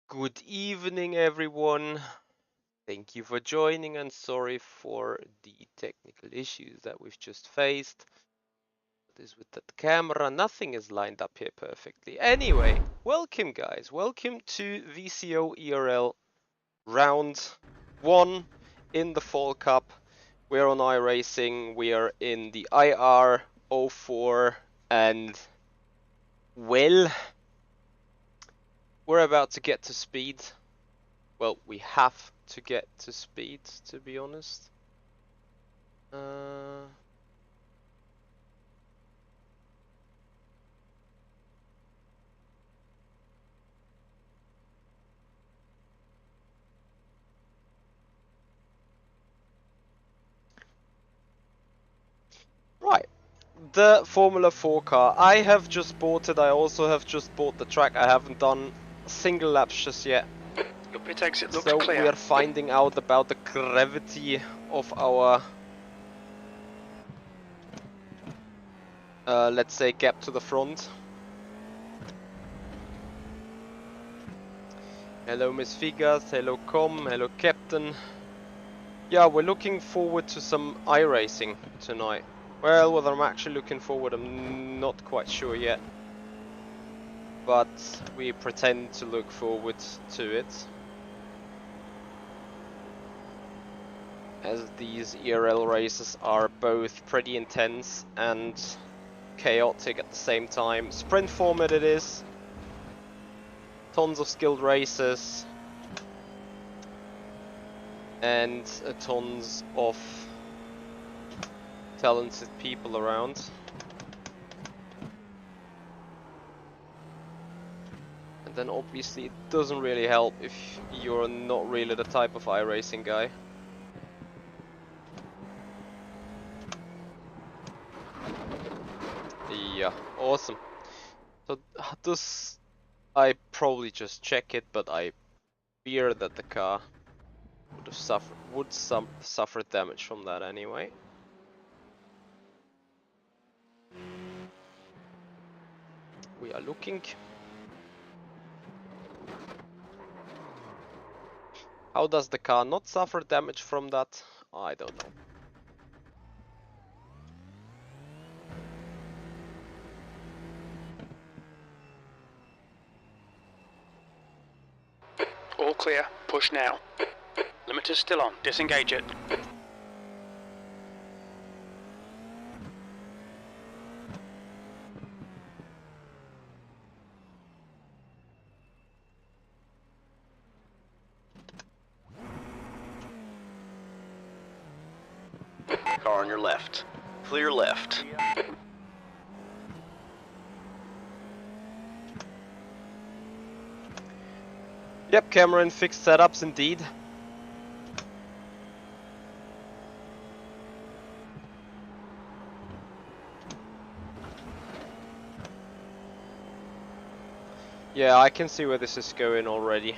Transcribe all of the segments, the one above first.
Good evening, everyone. Thank you for joining, and sorry for the technical issues that we've just faced. What is with that camera? Nothing is lined up here perfectly. Anyway, welcome guys. Welcome to VCO ERL round 1 in the Fall Cup. We're on iRacing. We are in the IR-04 and well, we're about to get to speed. Well, we have to get to speed, to be honest. Right, the Formula 4 car. I have just bought it. I also have just bought the track. I haven't done a single lap just yet. Your pit exit looks so clear. We are finding out about the gravity of our, let's say, gap to the front. Hello Miss Figas, hello Com, hello Captain. Yeah, we're looking forward to some iRacing tonight. Well, whether I'm actually looking forward, I'm not quite sure yet. But we pretend to look forward to it, as these ERL races are both pretty intense and chaotic at the same time. Sprint format it is. Tons of skilled races. And tons of talented people around. And then obviously it doesn't really help if you're not really the type of iRacing guy. Yeah, awesome. So this, I probably just check it, but I fear that the car would suffer damage from that anyway. We are looking. How does the car not suffer damage from that? I don't know. All clear. Push now. Limiter's still on. Disengage it. Car on your left. Clear left. Yep, Cameron, fixed setups indeed. Yeah, I can see where this is going already.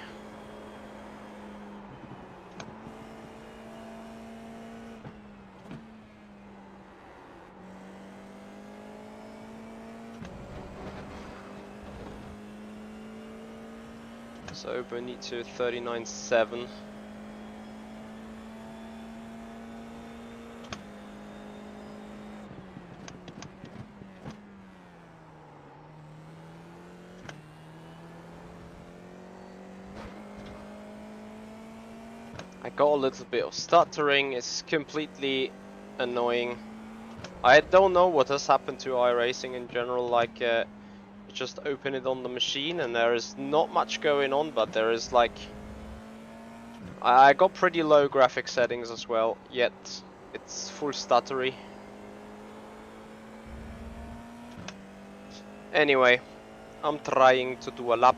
So Bonito 39.7. I got a little bit of stuttering, it's completely annoying. I don't know what has happened to iRacing in general, like just open it on the machine and there is not much going on, but there is like... I got pretty low graphic settings as well, yet it's full stuttery. Anyway, I'm trying to do a lap.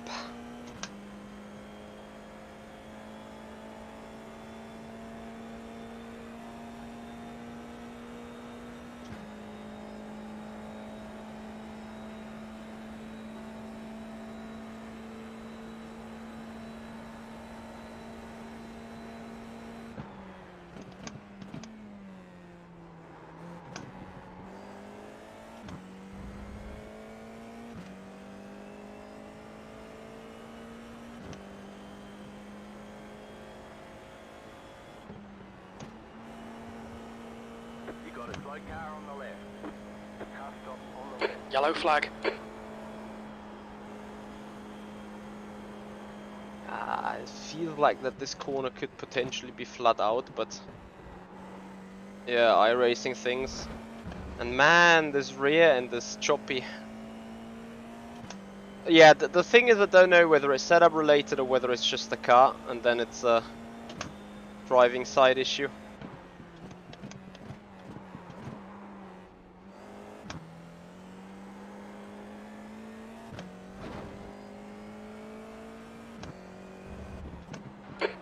Yellow flag. It feels like that this corner could potentially be flat out, but yeah, iRacing things. And man, this rear end is choppy. Yeah, the thing is I don't know whether it's setup related or whether it's just the car, and then it's a driving side issue.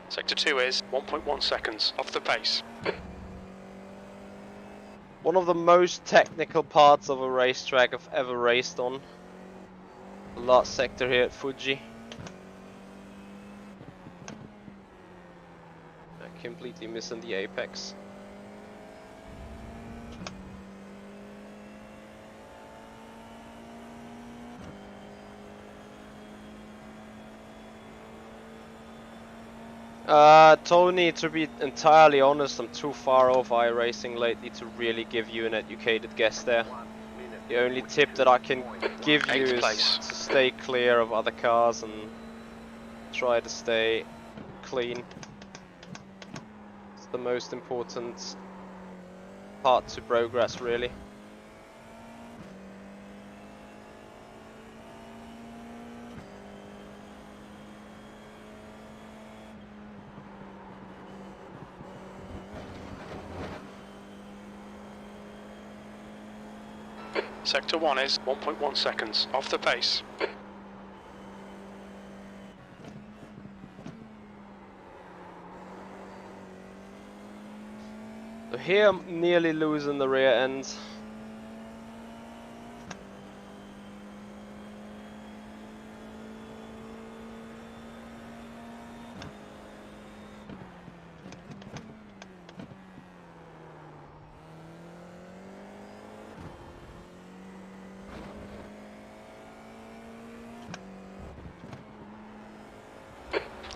Sector 2 is 1.1 seconds off the pace. One of the most technical parts of a racetrack I've ever raced on. The last sector here at Fuji. Completely missing the apex. Tony, to be entirely honest, I'm too far off iRacing lately to really give you an educated guess there. The only tip that I can give you is to stay clear of other cars and try to stay clean. It's the most important part to progress, really. Sector 1 is 1.1 seconds off the pace. So here I'm nearly losing the rear end.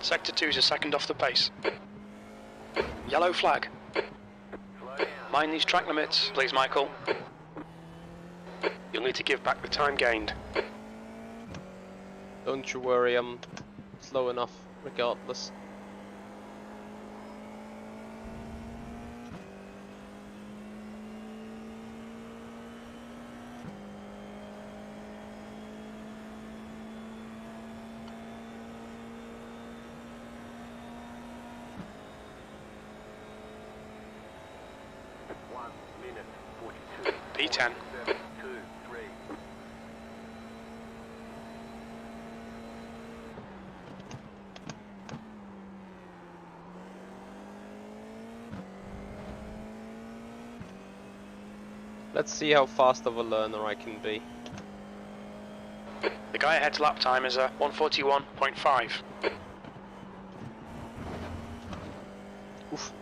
Sector 2 is a second off the pace. Yellow flag. Mind these track limits, please, Michael. You'll need to give back the time gained. Don't you worry, I'm slow enough regardless. P10. Let's see how fast of a learner I can be. The guy ahead's lap time is a 141.5. Oof.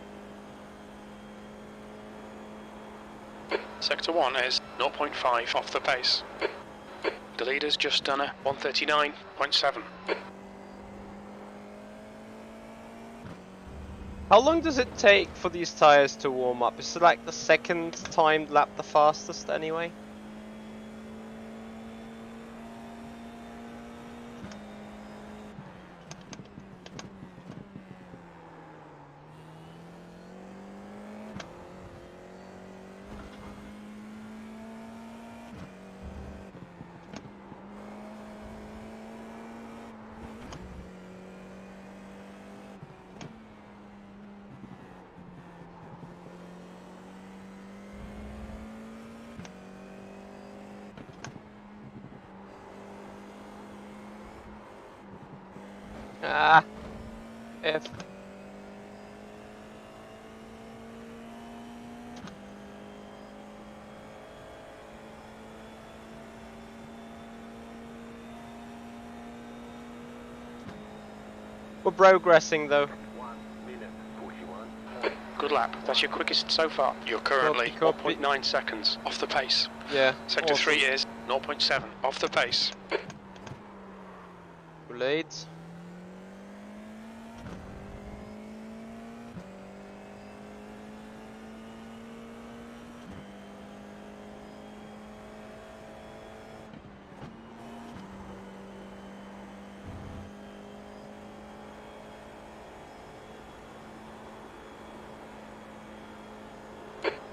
Sector 1 is 0.5 off the pace. The leader's just done a 139.7. How long does it take for these tires to warm up? Is it like the second timed lap the fastest anyway? Ah, F. We're progressing though. Good lap. That's your quickest so far. You're currently Copy. 1.9 seconds off the pace. Yeah. Sector awesome. 3 is 0.7 off the pace. Too late.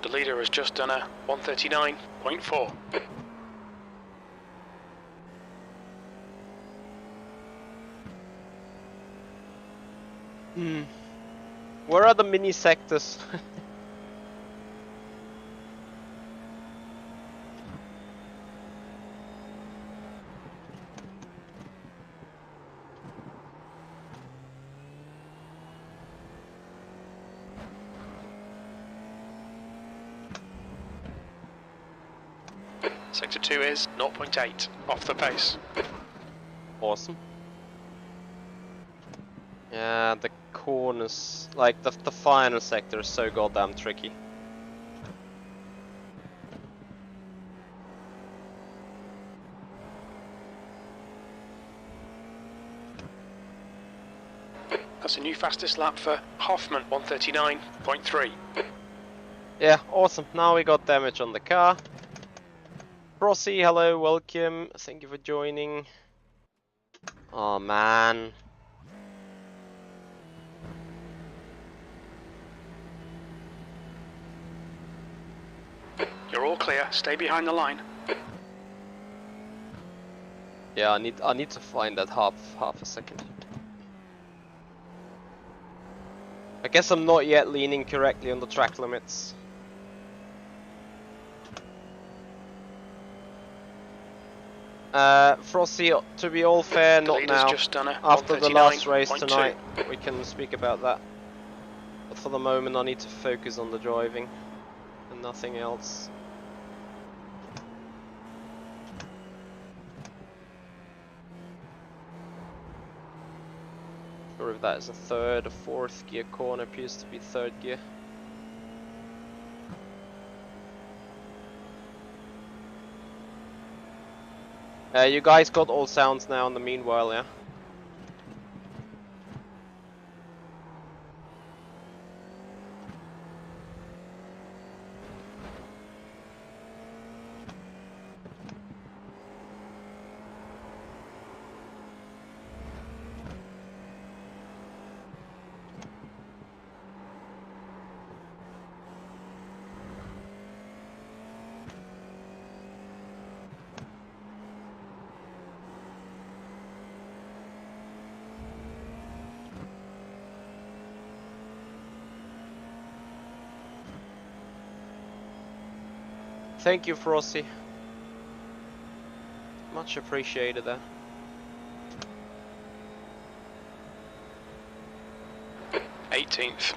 The leader has just done a 139.4. Where are the mini sectors? Sector 2 is 0.8 off the pace. Awesome. Yeah, the corners, like the final sector is so goddamn tricky. That's a new fastest lap for Hoffman, 139.3. Yeah, awesome. Now we got damage on the car. Frosty, hello, welcome. Thank you for joining. Oh man. You're all clear. Stay behind the line. Yeah, I need to find that half a second. I guess I'm not yet leaning correctly on the track limits. Frosty, to be all fair, not now. After the last race tonight, we can speak about that. But for the moment, I need to focus on the driving and nothing else. Or if that is a third or fourth gear corner, appears to be third gear. You guys got all sounds now in the meanwhile, yeah? thank you, Frosty. Much appreciated that. '18th.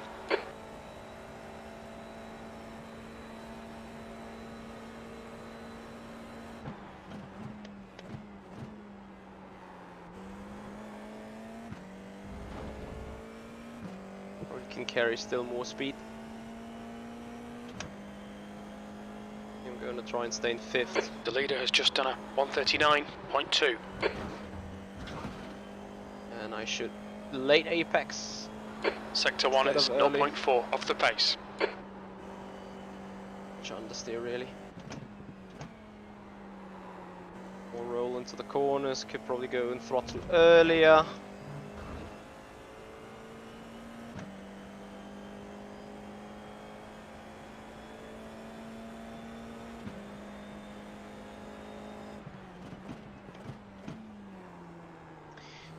Or you can carry still more speed. I'm going to try and stay in 5th. The leader has just done a 139.2. And I should late apex. Sector 1 is 0.4 off the pace. Much understeer really. More roll into the corners, could probably go and throttle earlier.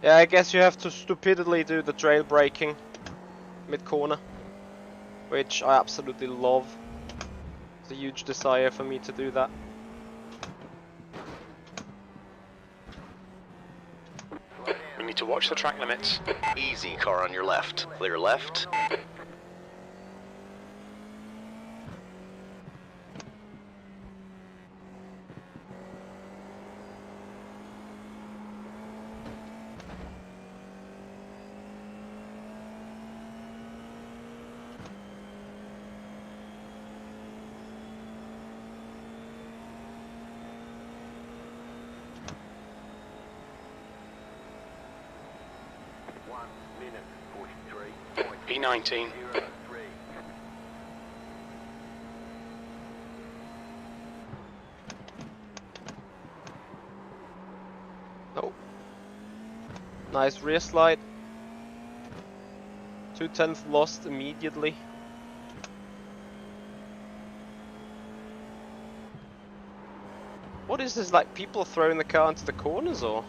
Yeah, I guess you have to stupidly do the trail braking mid-corner, which I absolutely love. It's a huge desire for me to do that. We need to watch the track limits. Easy, car on your left. Clear left. E19. Oh. Nice rear slide. 2/10 lost immediately. What is this, like people throwing the car into the corners or?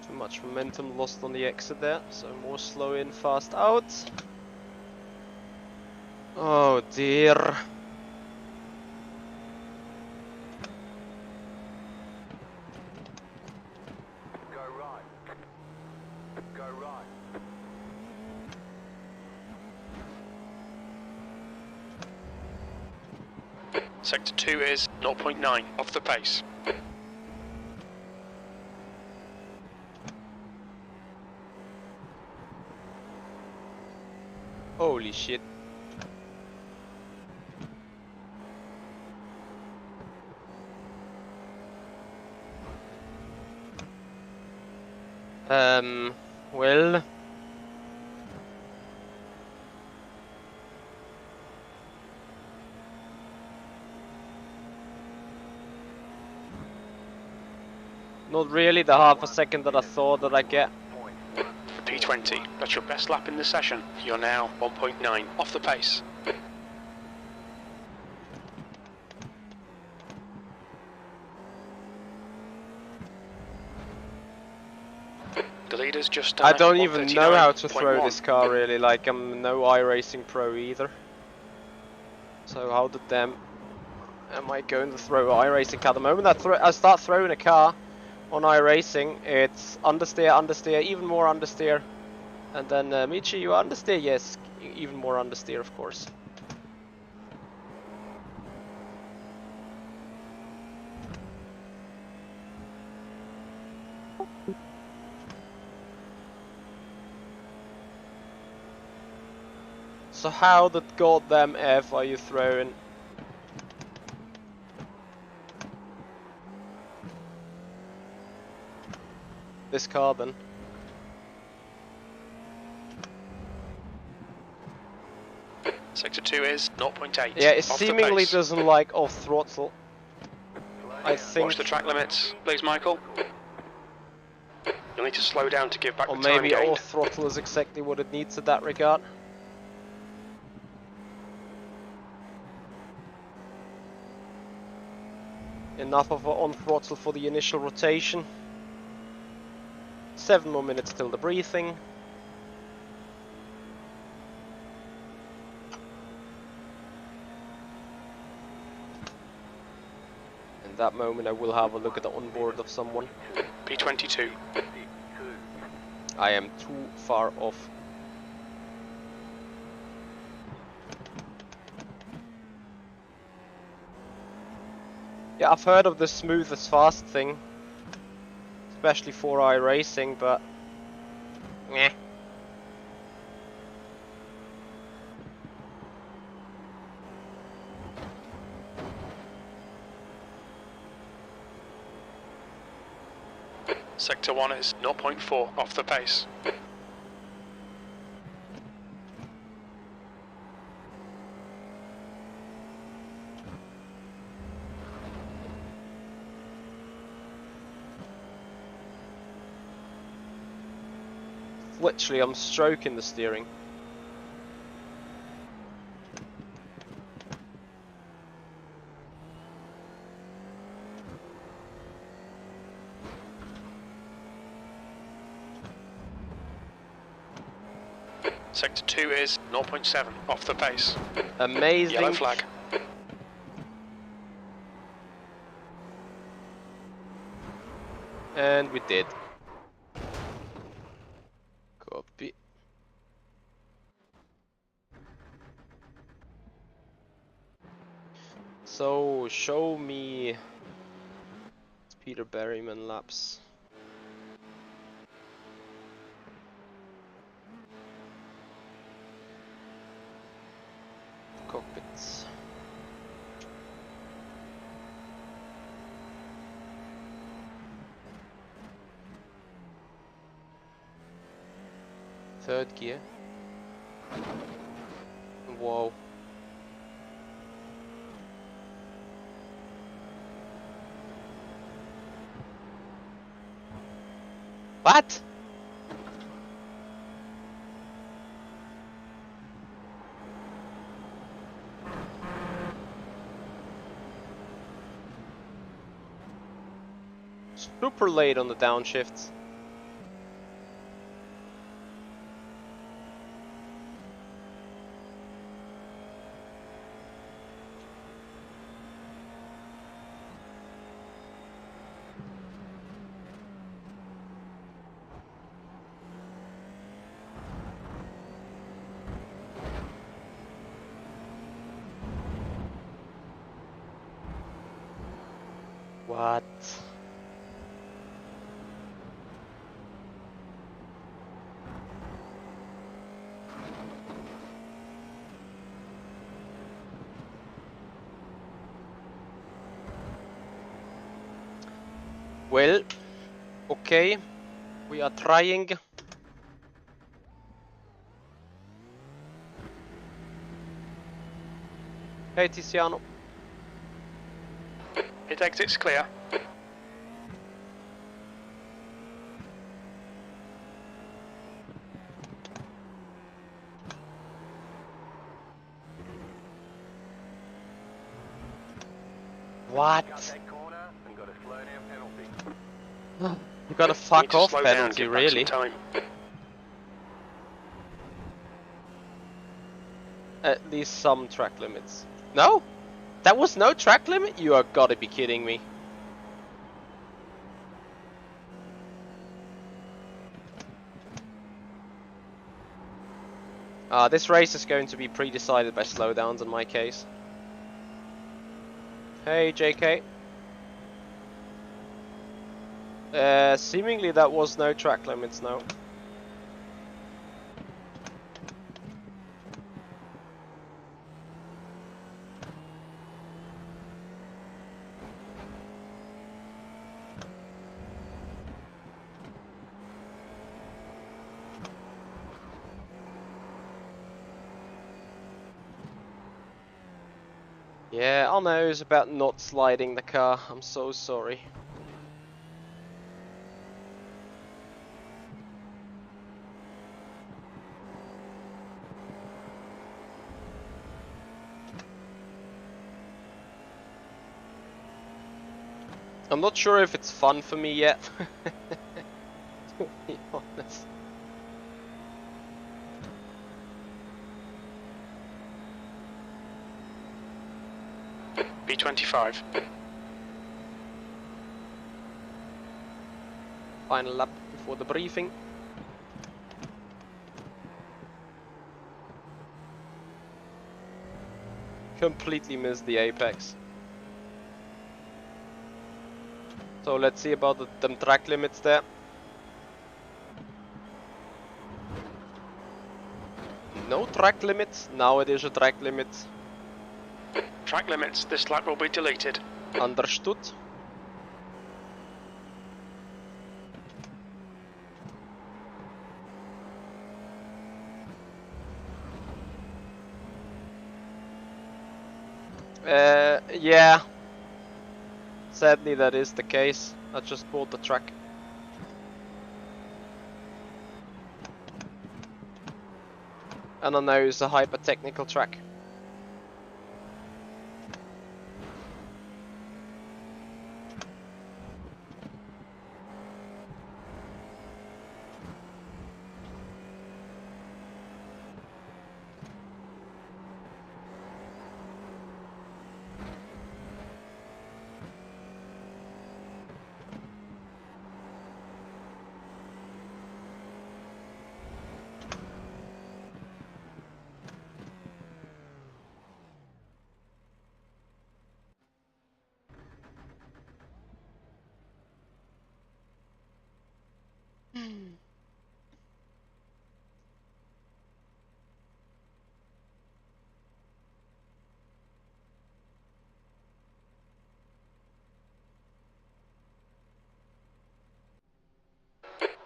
Too much momentum lost on the exit there, so more slow in, fast out. Oh dear. Go right. Go right. Sector 2 is 0.9 off the pace. Holy shit. Well. Not really the half a second that I thought that I get. P20, that's your best lap in the session. You're now 1.9 off the pace. The leader's just done I don't even know how to throw 139.1. this car really, like I'm no iRacing pro either. So how the damn am I going to throw an iRacing car? The moment I start throwing a car on iRacing, it's understeer, understeer, even more understeer. And then Michi, you understeer? Yes, even more understeer of course. So how the goddamn F are you throwing? This car then? Sector 2 is 0.8. Yeah, it off the seemingly pace. doesn't like off throttle. I think. Watch the track limits, please, Michael. You'll need to slow down to give back Or the time maybe gained. off throttle is exactly what it needs in that regard. Enough of a on throttle for the initial rotation. 7 more minutes till the briefing. In that moment I will have a look at the onboard of someone. P22. I am too far off. Yeah, I've heard of the smooth as fast thing, especially for iRacing, but meh. Sector 1 is 0.4 off the pace. Literally, I'm stroking the steering. Sector 2 is 0.7 off the pace. Amazing. Yellow flag. And we did. Copy. So, show me Peter Berryman laps. Cockpits. Third gear. Whoa. What? Super late on the downshifts. What? Well, okay, we are trying. Hey Tiziano. Pit exit's clear. What? That corner and got a slow down penalty. You got a Need fuck to off slow down, penalty, get back some really? time. At least some track limits. No? That was no track limit? You are gotta be kidding me. This race is going to be pre-decided by slowdowns in my case. Hey, JK. Seemingly that was no track limits, no. Yeah, I know it's about not sliding the car. I'm so sorry. I'm not sure if it's fun for me yet, to be honest. B25. Final lap before the briefing. Completely missed the apex. So let's see about them track limits there. No track limits. Now it is a track limit. Track limits. This lap will be deleted. Understood. Yeah. Sadly, that is the case. I just bought the track. And I know it's a hyper technical track.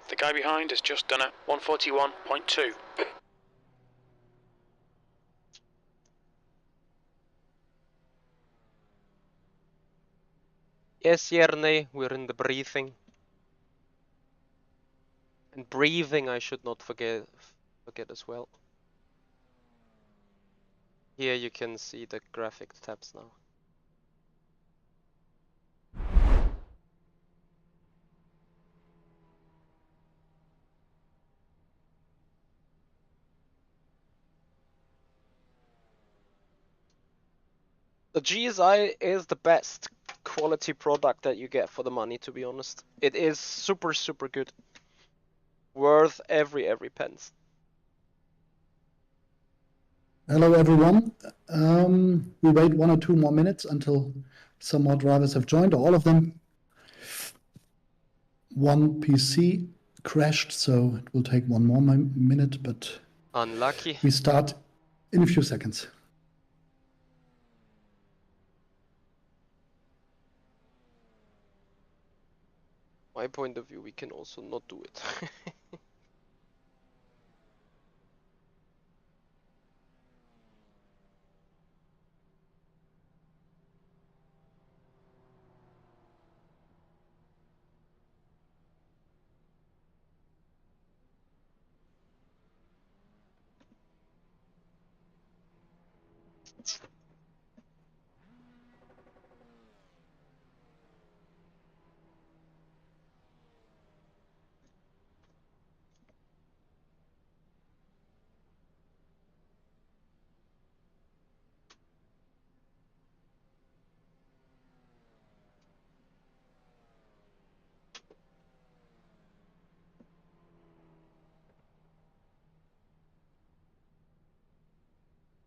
The guy behind has just done a 141.2. Yes, Yerne, we're in the briefing. And breathing, I should not forget as well. Here you can see the graphics tabs now. The GSI is the best quality product that you get for the money, to be honest. It is super, super good. Worth every pence. Hello everyone. We wait 1 or 2 more minutes until some more drivers have joined, or all of them. One PC crashed, so it will take 1 more minute, but Unlucky. we start in a few seconds. My point of view, we can also not do it.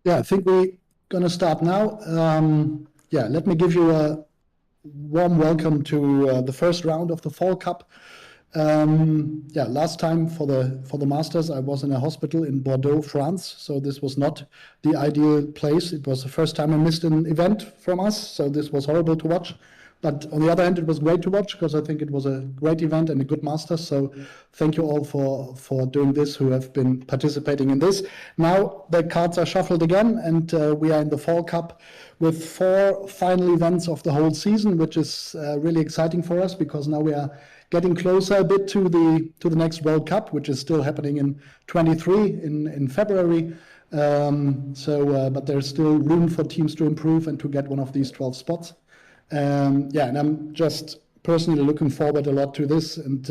Yeah, I think we're gonna start now. Yeah, let me give you a warm welcome to the first round of the Fall Cup. Yeah, last time for the Masters, I was in a hospital in Bordeaux, France. So this was not the ideal place. It was the first time I missed an event from us. So this was horrible to watch. But on the other hand, it was great to watch because I think it was a great event and a good Masters. So thank you all for doing this, who have been participating in this. Now the cards are shuffled again, and we are in the Fall Cup with 4 final events of the whole season, which is really exciting for us because now we are getting closer a bit to the next World Cup, which is still happening in 23 in February. But there's still room for teams to improve and to get one of these 12 spots. Yeah, and I'm just personally looking forward a lot to this, and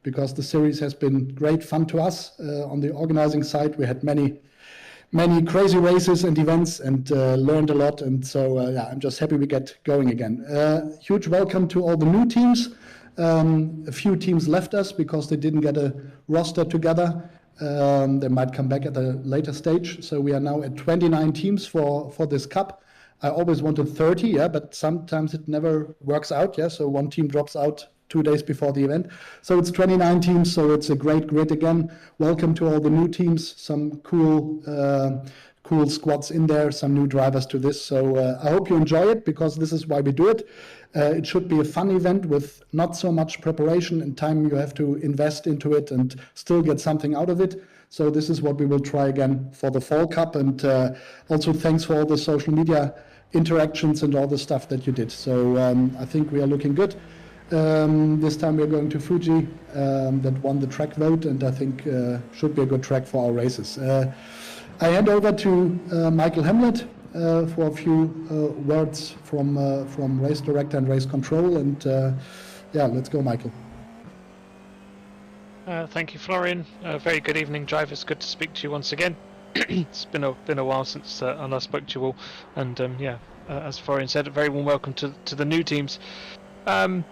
because the series has been great fun to us on the organizing side. We had many crazy races and events, and learned a lot. And so yeah, I'm just happy we get going again. Huge welcome to all the new teams. A few teams left us because they didn't get a roster together. They might come back at a later stage. So we are now at 29 teams for this cup. I always wanted 30, yeah, but sometimes it never works out, yeah. So one team drops out 2 days before the event. So it's 29 teams, so it's a great grid again. Welcome to all the new teams, some cool squads in there, some new drivers to this. So I hope you enjoy it, because this is why we do it. It should be a fun event with not so much preparation and time you have to invest into it and still get something out of it. So this is what we will try again for the Fall Cup. And also thanks for all the social media interactions and all the stuff that you did. So I think we are looking good. This time we're going to Fuji, that won the track vote, and I think should be a good track for our races. I hand over to Michael Hamlet for a few words from race director and race control, and yeah, let's go, Michael. Thank you, Florian. Very good evening, drivers. Good to speak to you once again. It's been a while since I last spoke to you all, and yeah, as Florian said, a very warm welcome to the new teams. Not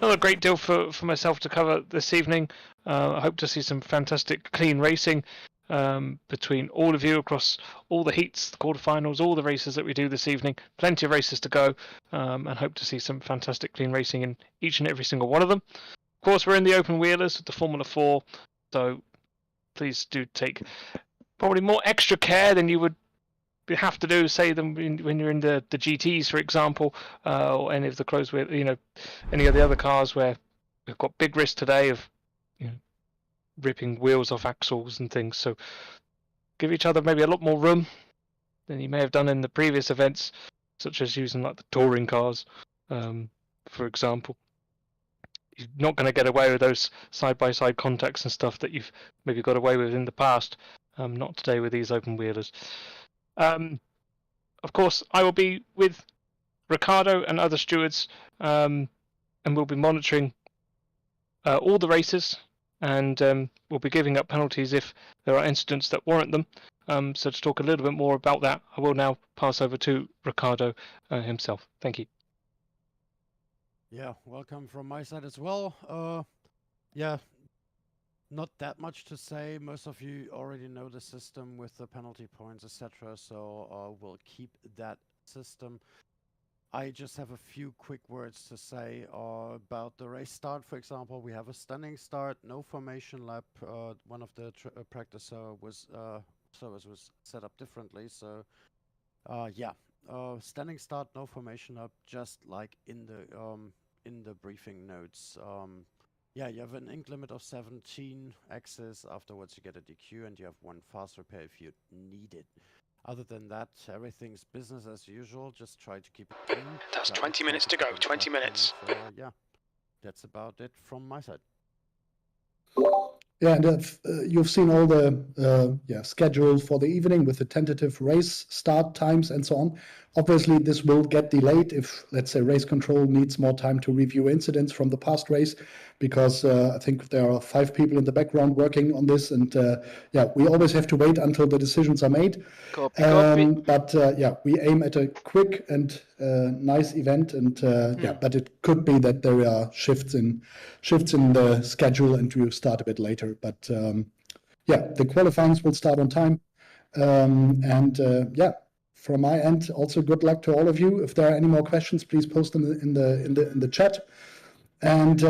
a great deal for myself to cover this evening. I hope to see some fantastic clean racing between all of you across all the heats, the quarterfinals, all the races that we do this evening. Plenty of races to go, and hope to see some fantastic clean racing in each and every single one of them. Of course, we're in the open wheelers with the Formula 4, so please do take probably more extra care than you would have to do, say, them when you're in the GTs, for example, or any of the closed wheel, any of the other cars where we've got big risk today of ripping wheels off axles and things. So give each other maybe a lot more room than you may have done in the previous events, such as using like the touring cars, for example. You're not going to get away with those side-by-side contacts and stuff that you've maybe got away with in the past. Not today with these open wheelers. Of course, I will be with Ricardo and other stewards, and we'll be monitoring all the races, and we'll be giving up penalties if there are incidents that warrant them. So to talk a little bit more about that, I will now pass over to Ricardo himself. Thank you. Yeah, welcome from my side as well. Yeah, not that much to say. Most of you already know the system with the penalty points, etc. So we'll keep that system. I just have a few quick words to say about the race start. For example, we have a standing start, no formation lap. One of the practice servers was set up differently. So yeah, standing start, no formation lap, just like in the briefing notes. Yeah, you have an ink limit of 17 X's. Afterwards, you get a DQ, and you have one fast repair if you need it. Other than that, everything's business as usual. Just try to keep it clean. That's 20 minutes to go. 20 minutes. And, yeah, that's about it from my side. Yeah, and you've seen all the schedule for the evening with the tentative race start times and so on. Obviously, this will get delayed if, let's say, race control needs more time to review incidents from the past race, because I think there are 5 people in the background working on this, and yeah, we always have to wait until the decisions are made. Copy. But yeah, we aim at a quick and nice event, and yeah, but it could be that there are shifts in the schedule, and we start a bit later. But yeah, the qualifyings will start on time, and yeah. From my end, also good luck to all of you. If there are any more questions, please post them in the chat. And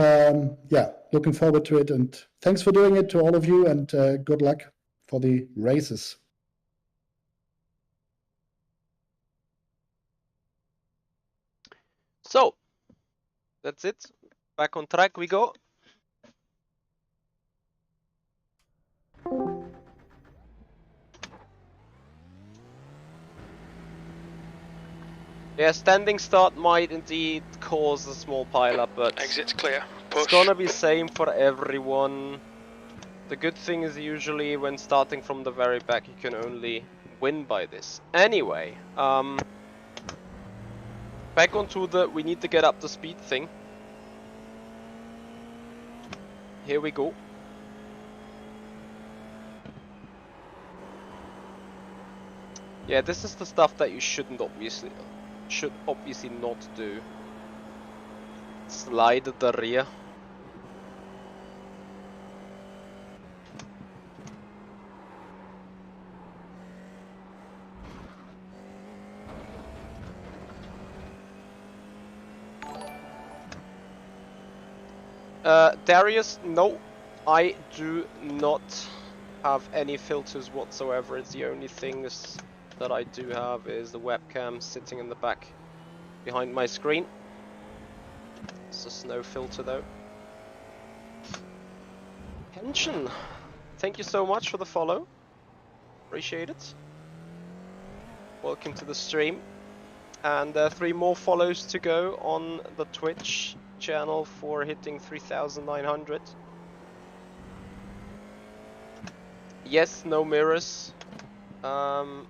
yeah, looking forward to it. And thanks for doing it to all of you. And good luck for the races. So that's it. Back on track we go. Yeah, standing start might indeed cause a small pileup, but Exit's clear. Push. it's gonna be same for everyone. The good thing is usually when starting from the very back, you can only win by this. Anyway, back onto the we need to get up to speed thing. Here we go. Yeah, this is the stuff that you should obviously not do. Slide the rear. Darius, no, I do not have any filters whatsoever. It's the only things that I do have is the webcam sitting in the back behind my screen. It's just no filter though. Pension, thank you so much for the follow. Appreciate it. Welcome to the stream. And 3 more follows to go on the Twitch channel for hitting 3,900. Yes, no mirrors. I'm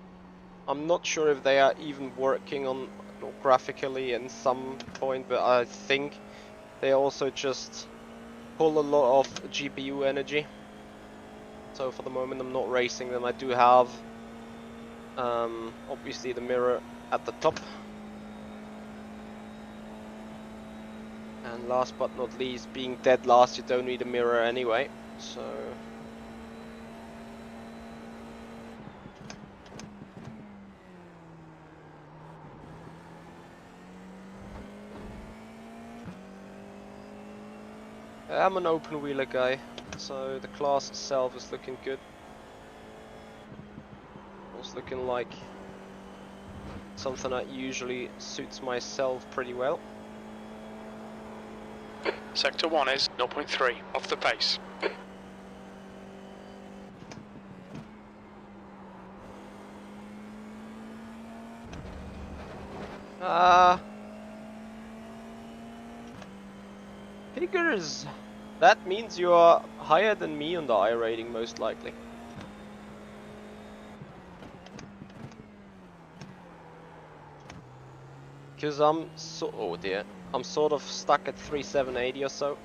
not sure if they are even working on graphically in some point, but I think they also just pull a lot of GPU energy. So for the moment I'm not racing them. I do have obviously the mirror at the top. And last but not least, being dead last, you don't need a mirror anyway, so... I'm an open wheeler guy, so the class itself is looking good. It's looking like something that usually suits myself pretty well. Sector 1 is 0.3 off the pace. Figures! That means you are higher than me on the I rating, most likely. Because I'm oh dear, I'm sort of stuck at 3780 or so.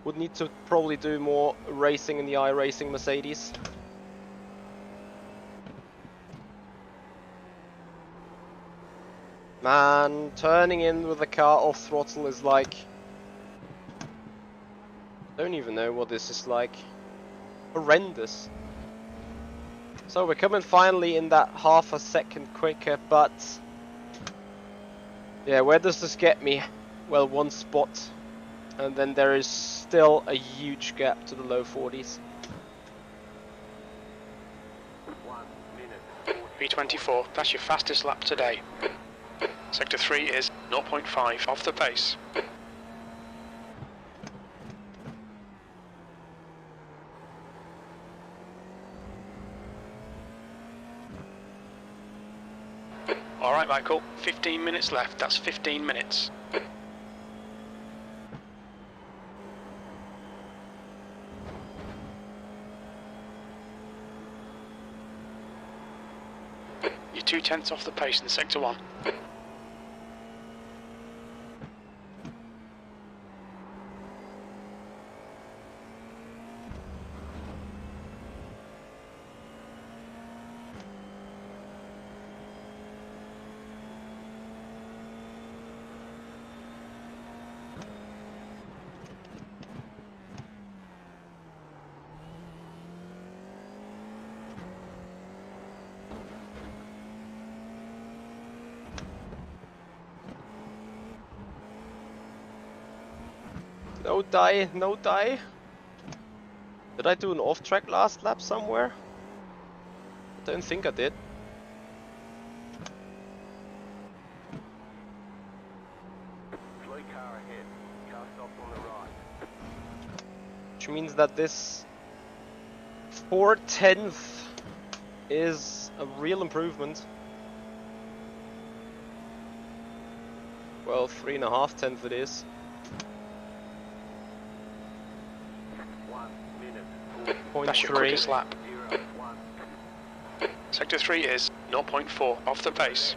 Would need to probably do more racing in the iRacing Mercedes. Man, turning in with the car off throttle is like... Don't even know what this is like. Horrendous. So we're coming finally in that half a second quicker, but... Yeah, where does this get me? Well, 1 spot. And then there is still a huge gap to the low 40s. 1 minute. B24, that's your fastest lap today. Sector 3 is 0.5 off the pace. Alright Michael, 15 minutes left, that's 15 minutes. You're 2/10 off the pace in Sector 1. No die, no die. Did I do an off-track last lap somewhere? I don't think I did. Slow car ahead. Car stopped on the right. Which means that this 4/10 is a real improvement. Well, 3.5 it is. 1 minute. That's your 0.3. quickest lap. 0 1. Sector 3 is 0.4 off the pace.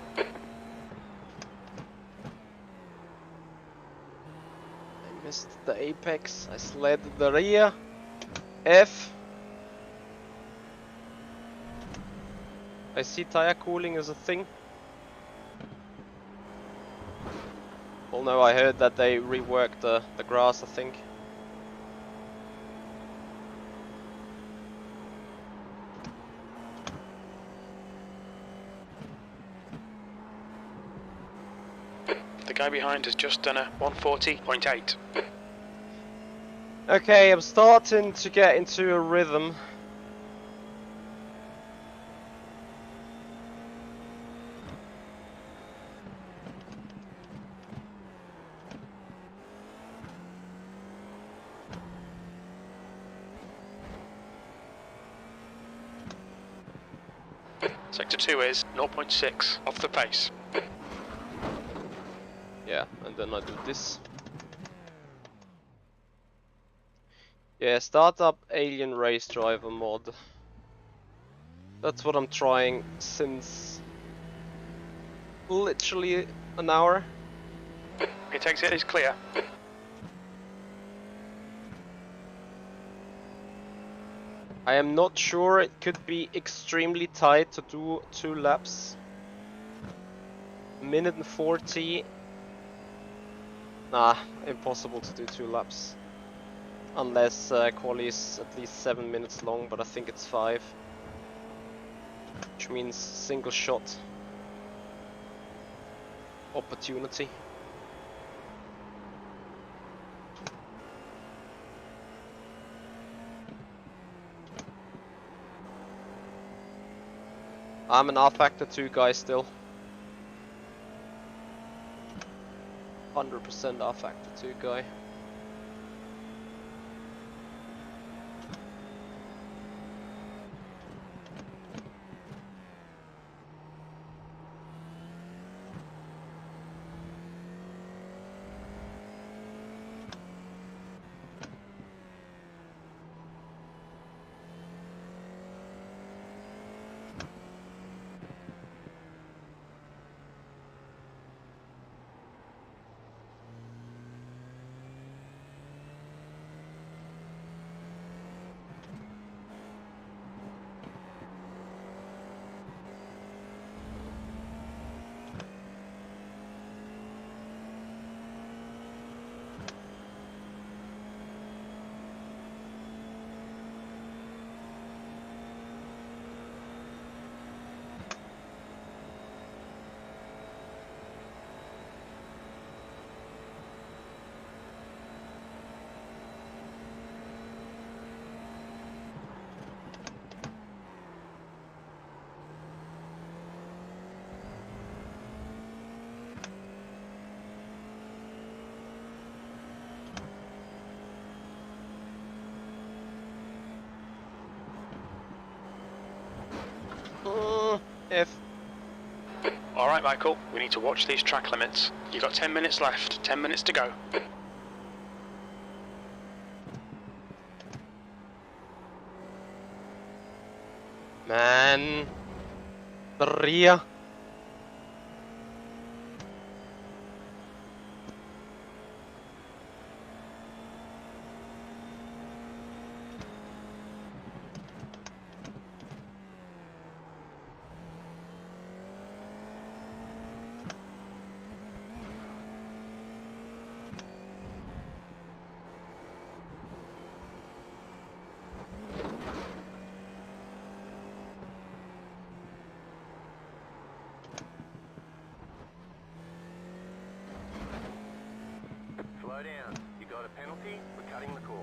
Missed the apex. I slid the rear. F. I see tire cooling is a thing. Well, no, I heard that they reworked the grass, I think. The guy behind has just done a 140.8. Okay, I'm starting to get into a rhythm. Sector 2 is 0.6 off the pace. Yeah, and then I do this. Yeah, start up Alien Race Driver mod. That's what I'm trying since literally an hour. Pit exit is clear. I am not sure, it could be extremely tight to do 2 laps. Minute and 40. Nah, impossible to do 2 laps. Unless quali is at least 7 minutes long, but I think it's 5. Which means single shot opportunity. I'm an R Factor 2 guy still. 100% R Factor 2 guy. F. Alright, Michael, we need to watch these track limits. You've got 10 minutes left, 10 minutes to go. Man. The rear. Slow down. You got a penalty for cutting the cord.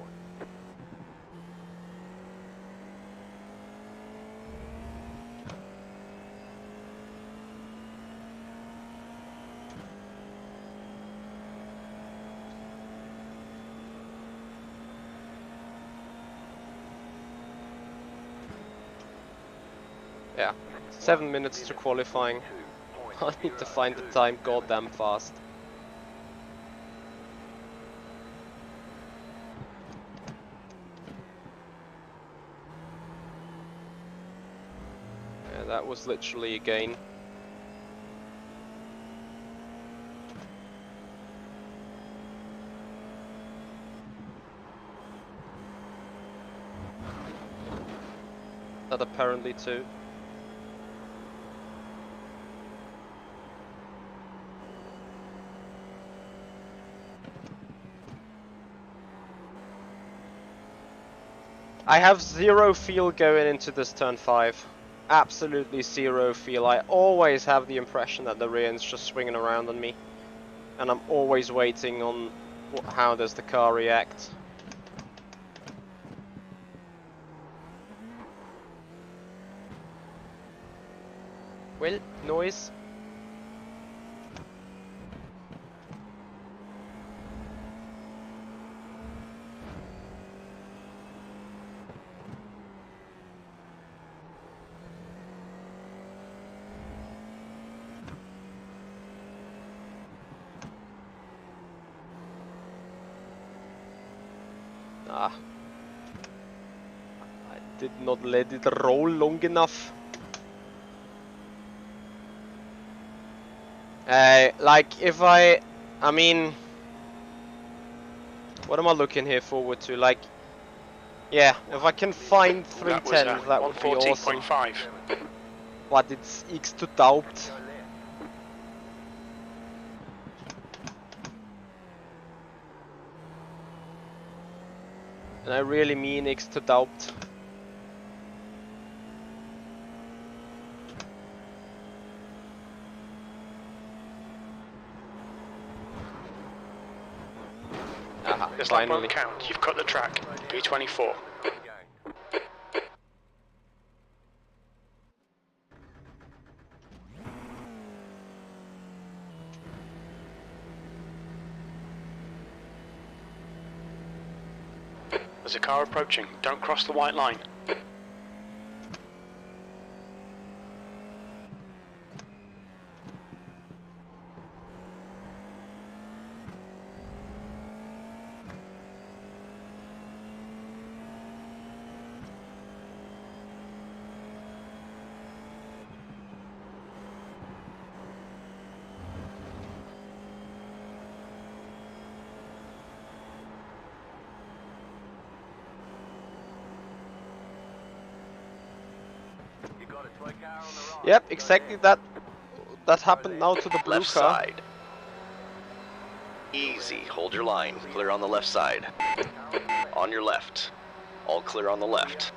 Yeah. 7 minutes to qualifying. I need to find the time goddamn fast. Yeah, that was literally a gain. that apparently too. I have zero feel going into this turn 5. Absolutely zero feel. I always have the impression that the rear end's just swinging around on me. And I'm always waiting on how does the car react. Well, noise. Ah. I did not let it roll long enough. Like if I mean, what am I looking here forward to? Like, yeah, if I can find That was 310s, that would be awesome. 114.5. But it's X to doubt. And I really mean X to doubt. Aha, This lap finally. won't count. You've cut the track. P24. There's a car approaching. Don't cross the white line. You got a toy car on the right. Yep, exactly that happened now to the blue Left car. side. Easy, hold your line. Clear on the left side. On your left. All clear on the left.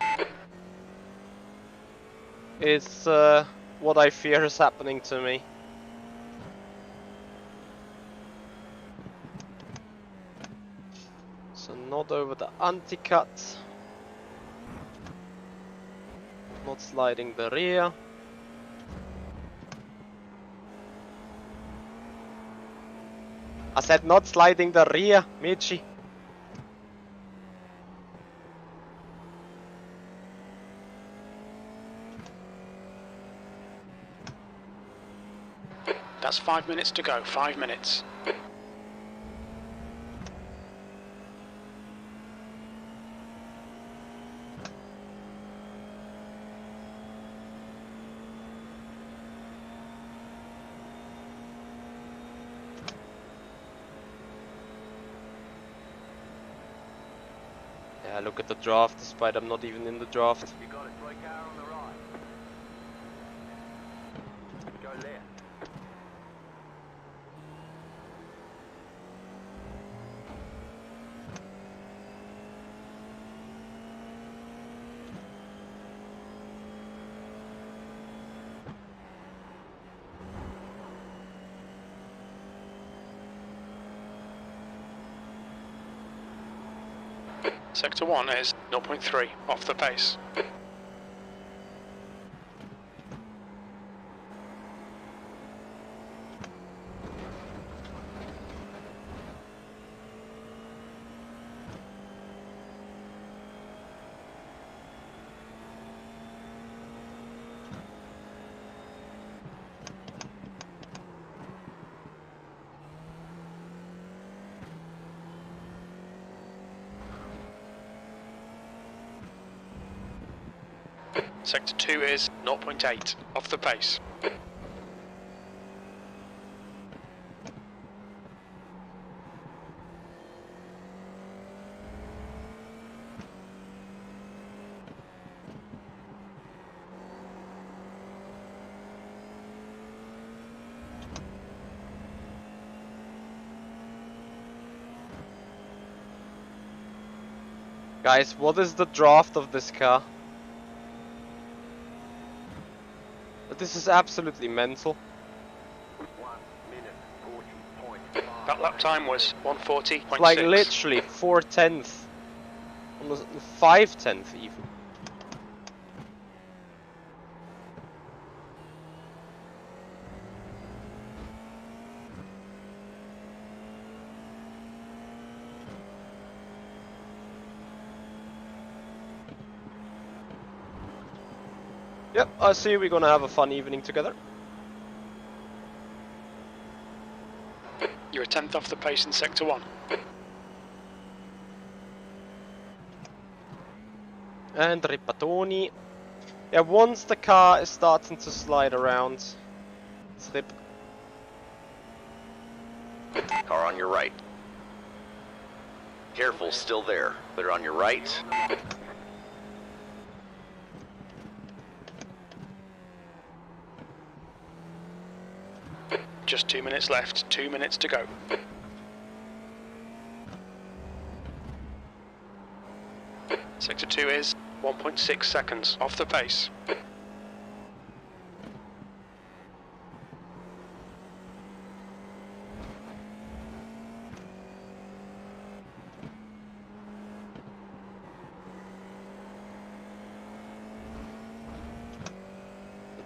It's what I fear is happening to me. So not over the anti-cut. Not sliding the rear. I said not sliding the rear, Michi. That's 5 minutes to go. 5 minutes. Yeah, look at the draft, despite I'm not even in the draft. You got a toy car on the right. Go left. Sector 1 is 0.3 off the pace. Sector 2 is 0.8 off the pace. Guys, what is the draft of this car? This is absolutely mental. 1:40.5. That lap time was 1:40.6. It's like literally 4/10, almost 5/10 even. Yep, I see we're gonna have a fun evening together. You're a tenth off the pace in sector 1. And Rippatoni. Yeah, once the car is starting to slide around, slip. Car on your right. Careful, still there. Clear on your right. Just 2 minutes left, 2 minutes to go. Sector 2 is 1.6 seconds off the pace.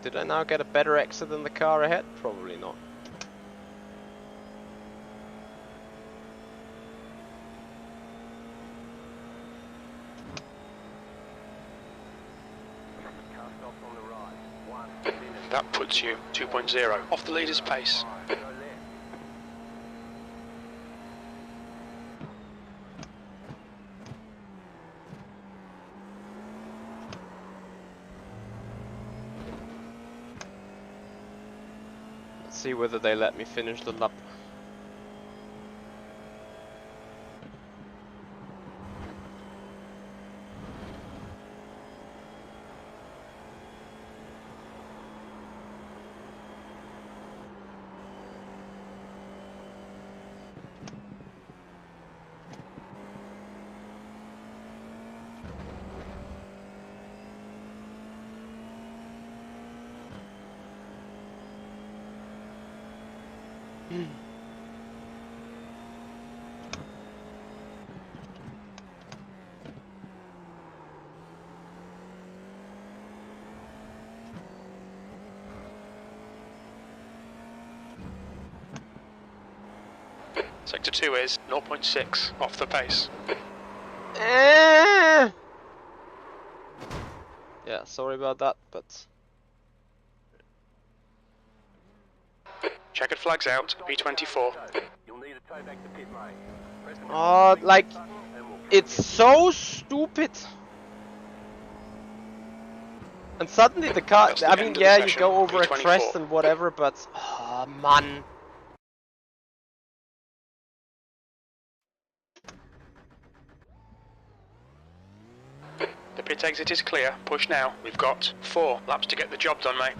Did I now get a better exit than the car ahead? Probably not. Car stops on the right. 1 minute. That puts you 2.0 off the leader's pace. Go left. Let's see whether they let me finish the lap. Sector 2 is 0.6 off the pace. Yeah, sorry about that, but Checkered flags out, B24. You'll need a tow back to pit lane. Press the like button and we'll it's so stupid. And suddenly the car, That's the I end mean, of the yeah, you session, go over a B24. crest and whatever, but oh man. The pit exit is clear. Push now. We've got 4 laps to get the job done, mate.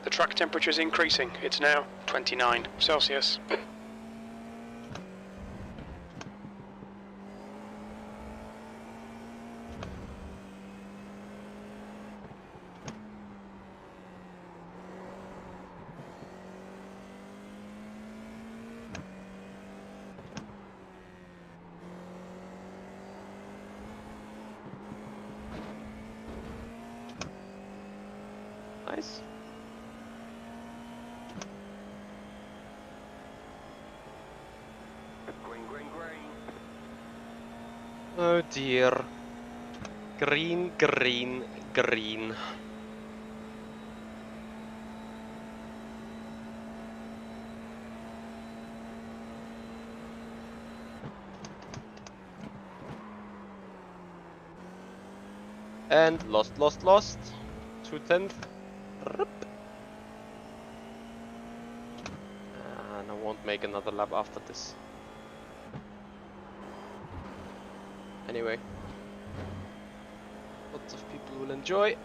The track temperature is increasing. It's now 29 Celsius. Nice. Oh dear. Green, green, green. And lost. 2/10. And I won't make another lap after this. Anyway. Lots of people will enjoy.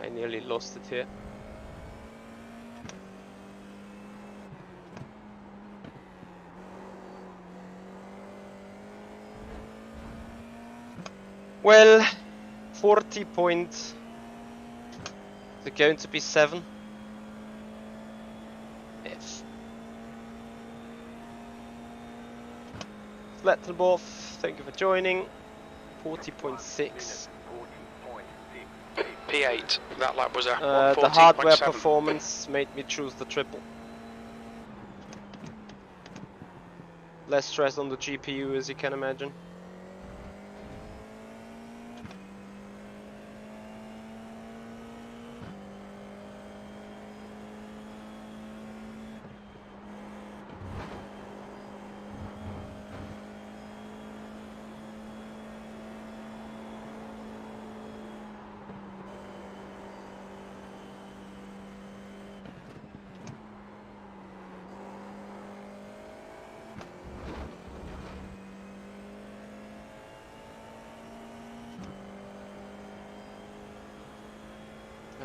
I nearly lost it here. Well, 40 points. Is it going to be 7? Yes. Flattenborf, thank you for joining. 40.6. P8. That lap was a The hardware 114.7. performance made me choose the triple. Less stress on the GPU, as you can imagine.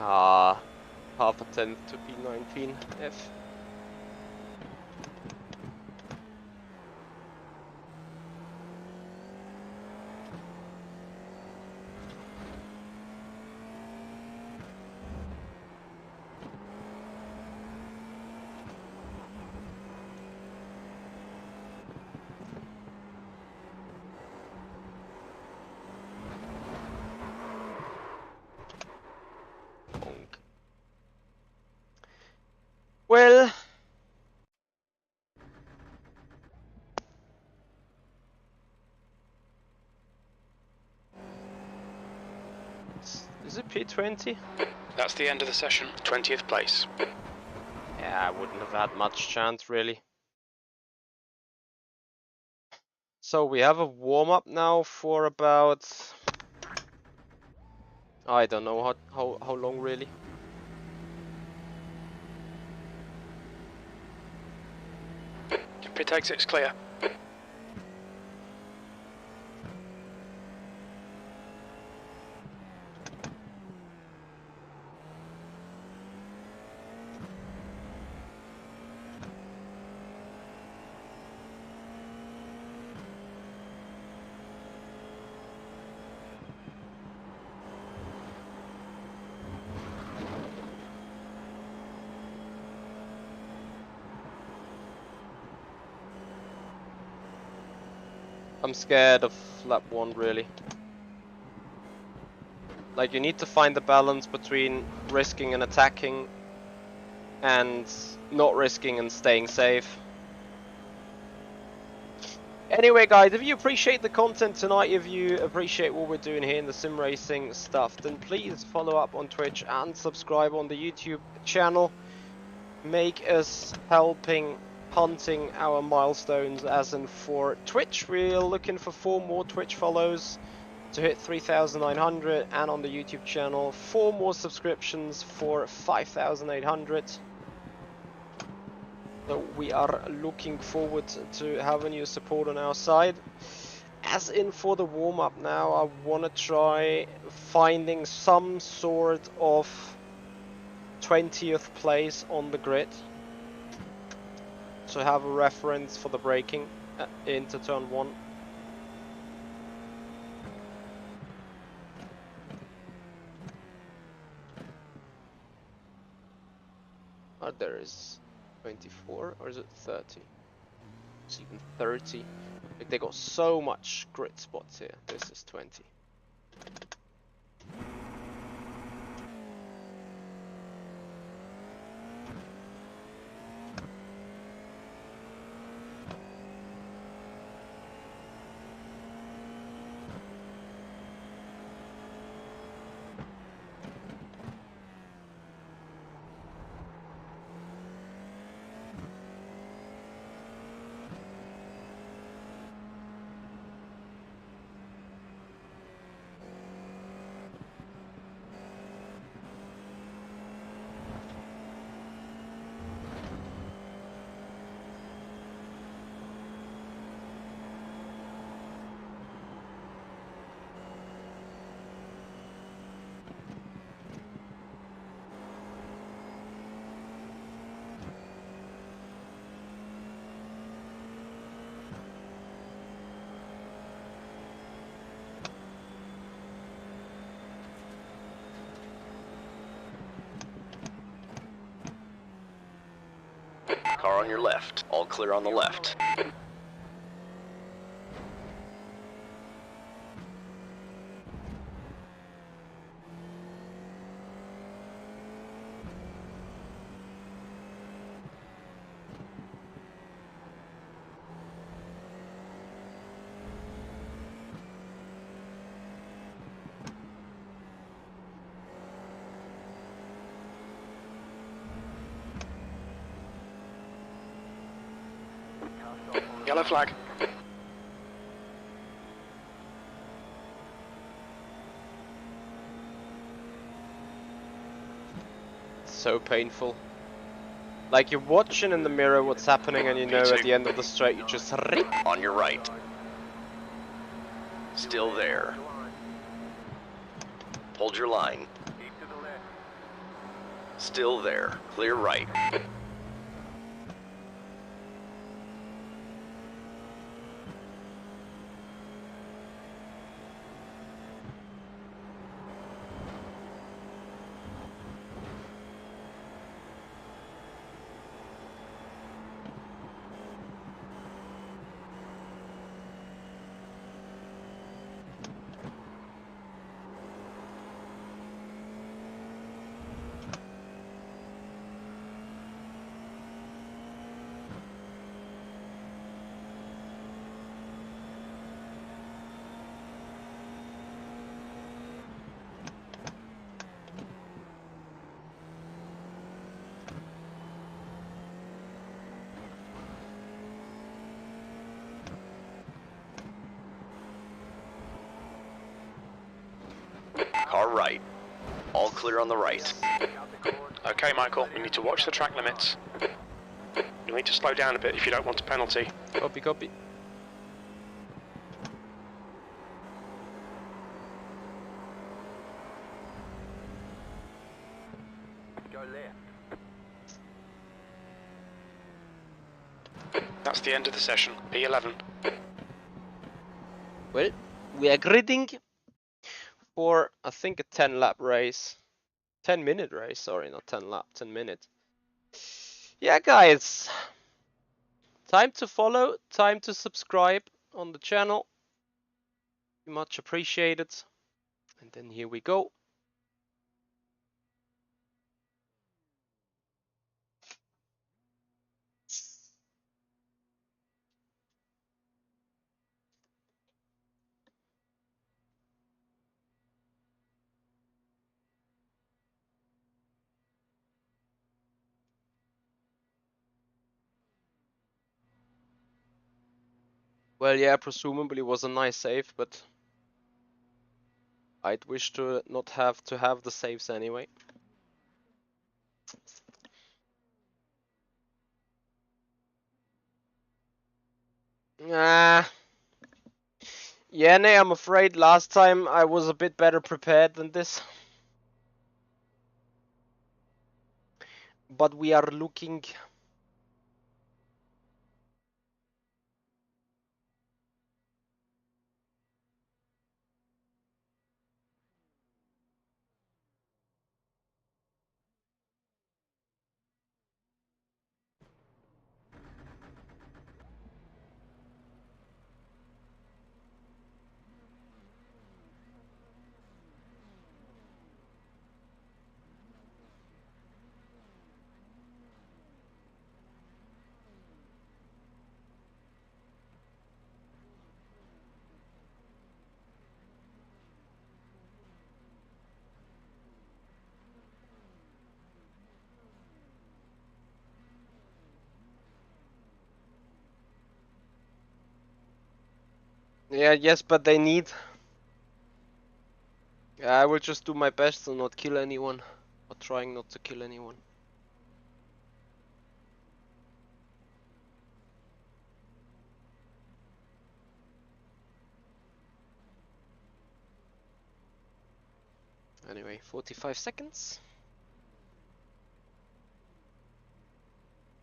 Ah, half a tenth to P19 F. Well, is it P20? That's the end of the session. 20th place. Yeah, I wouldn't have had much chance really. So we have a warm-up now for about, I don't know how long really. Pit exit's clear. I'm scared of lap 1 really. Like, you need to find the balance between risking and attacking and not risking and staying safe. Anyway guys, if you appreciate the content tonight, if you appreciate what we're doing here in the sim racing stuff, then please follow up on Twitch and subscribe on the YouTube channel. Make us helping hunting our milestones, as in for Twitch. We're looking for 4 more Twitch follows to hit 3,900, and on the YouTube channel 4 more subscriptions for 5,800. So we are looking forward to having your support on our side. as in for the warm-up now, I want to try finding some sort of 20th place on the grid. So have a reference for the braking into turn 1. Oh, there is 24, or is it 30? It's even 30. Like, they got so much grid spots here. This is 20. Car on your left. All clear on the left. Yellow flag. So painful. Like, you're watching in the mirror what's happening, and you know at the end of the straight you just rip. On your right. Still there. Hold your line. Keep to the left. Still there. Clear right. Car right. All clear on the right. Okay, Michael, we need to watch the track limits. You'll need to slow down a bit if you don't want a penalty. Copy, copy. Go left. That's the end of the session. P11. Well, we are gridding for, I think, a 10-lap race. 10-minute race, sorry, not 10 lap, 10 minute. Yeah, guys. Time to follow, time to subscribe on the channel. Much appreciated. And then here we go. Well, yeah, presumably was a nice save, but I'd wish to not have to have the saves anyway. Ah, Yeah, Nay, I'm afraid last time I was a bit better prepared than this. But we are looking. Yeah, yes, but they need. I will just do my best to not kill anyone. Or trying not to kill anyone. Anyway, 45 seconds.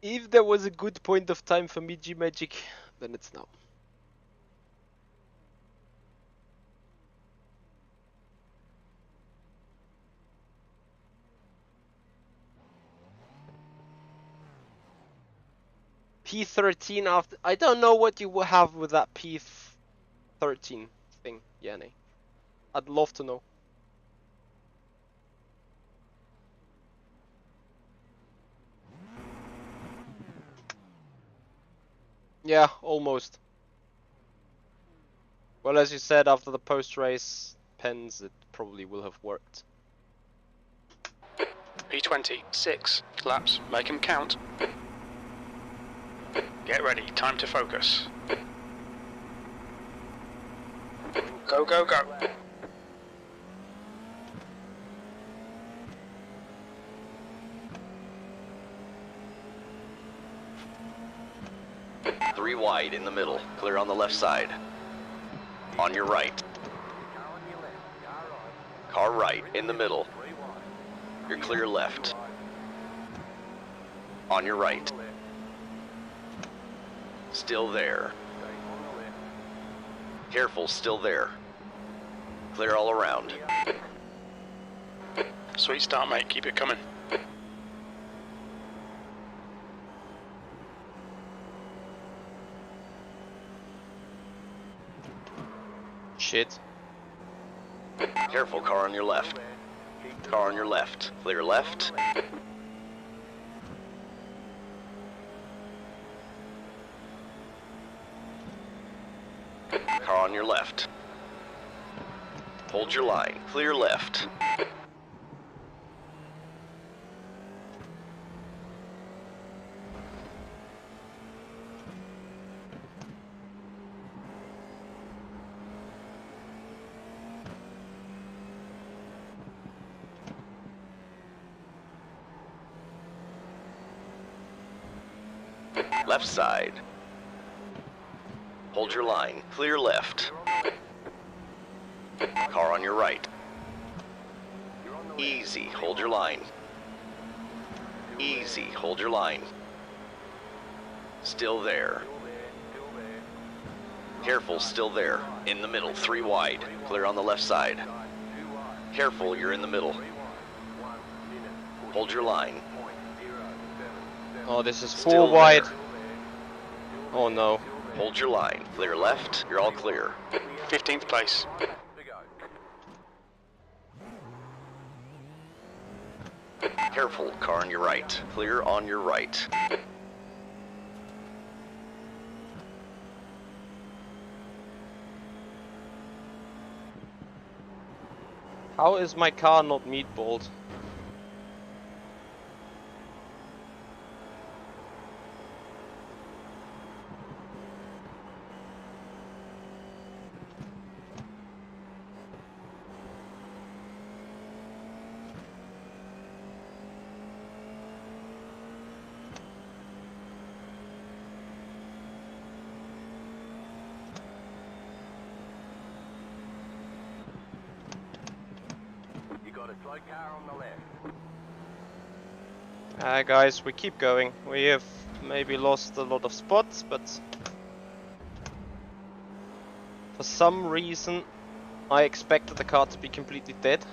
If there was a good point of time for me G-Magic, then it's now. P13 after. I don't know what you will have with that P13 thing, Yanni. I'd love to know. Yeah, almost. Well, as you said, after the post-race pens, it probably will have worked. P20, 6 laps, make 'em count. Get ready, time to focus. Go, go, go. Three wide in the middle. Clear on the left side. On your right. Car right in the middle. You're clear left. On your right. Still there. Careful, still there. Clear all around. Sweet start, mate, keep it coming. Shit. Careful, car on your left. Car on your left. Clear left. Car on your left. Hold your line. Clear left. Left side. Hold your line. Clear left. Car on your right. Easy. Hold your line. Easy. Hold your line. Still there. Careful, still there. In the middle, 3 wide. Clear on the left side. Careful, you're in the middle. Hold your line. Oh, this is Still 4 wide. there. Oh no. Hold your line. Clear left. You're all clear. 15th place. Careful, car on your right. Clear on your right. How is my car not meatballed? got a slow car on the left. Guys, we keep going. We have maybe lost a lot of spots, but for some reason I expected the car to be completely dead,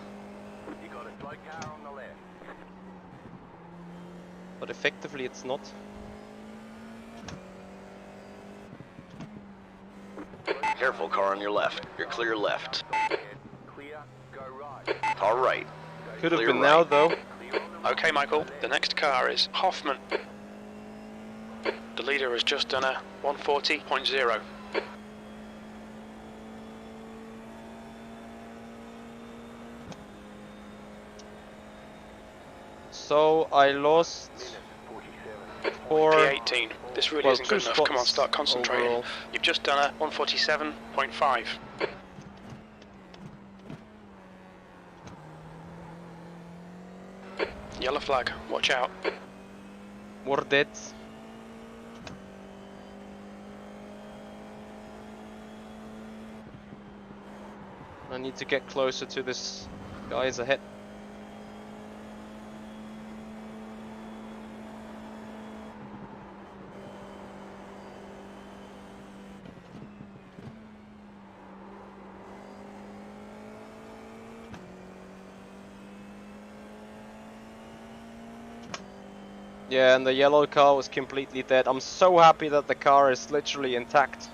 You got a slow car on the left. but effectively it's not. Careful, car on your left. You're clear left. Stop ahead. Clear. Go right. Car right. Could have Clear been now right. though. Clear on the Okay, Michael, the next car is Hoffman. The leader has just done a 140.0. So I lost minute, 47. for P18. This really isn't good 2 enough. Come on, spots start concentrating. overall. You've just done a 147.5. Yellow flag, watch out. More dead. I need to get closer to this guys ahead. Yeah, and the yellow car was completely dead. I'm so happy that the car is literally intact.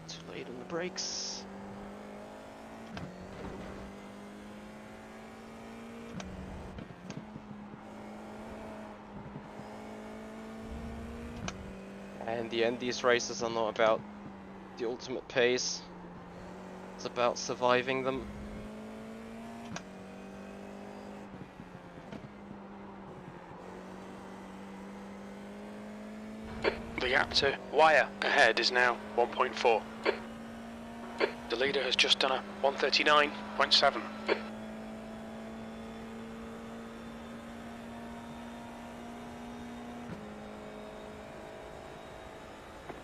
Too late on the brakes. And the end, these races are not about the ultimate pace. It's about surviving them. The gap to wire ahead is now 1.4. The leader has just done a 139.7.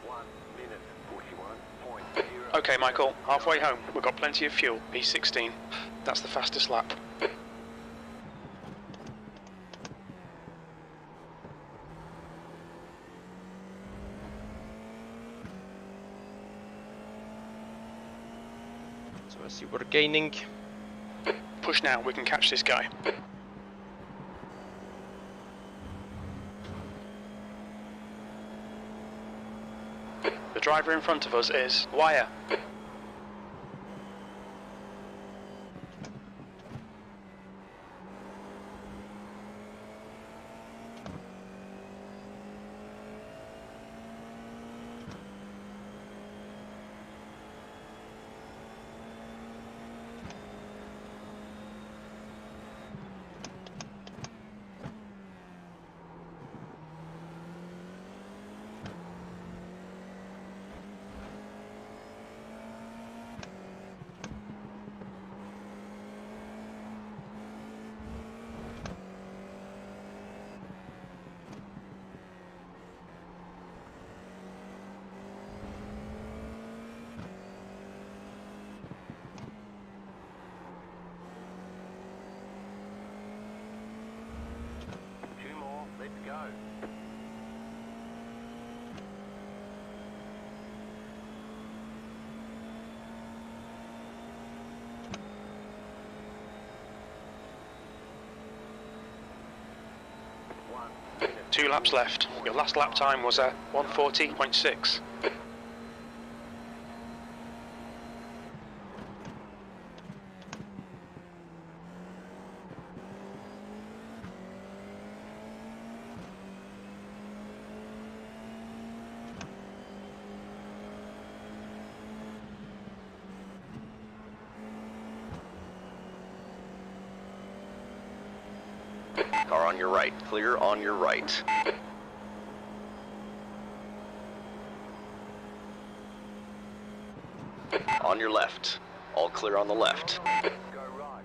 1 minute, 41.0. Okay, Michael, halfway home. We've got plenty of fuel. P16. That's the fastest lap. So as you were gaining. Push now, we can catch this guy. The driver in front of us is wire. Two more, let's go. One minute. 2 laps left. Your last lap time was a 140.6. Car on your right. Clear on your right. On your left. All clear on the left. Go right.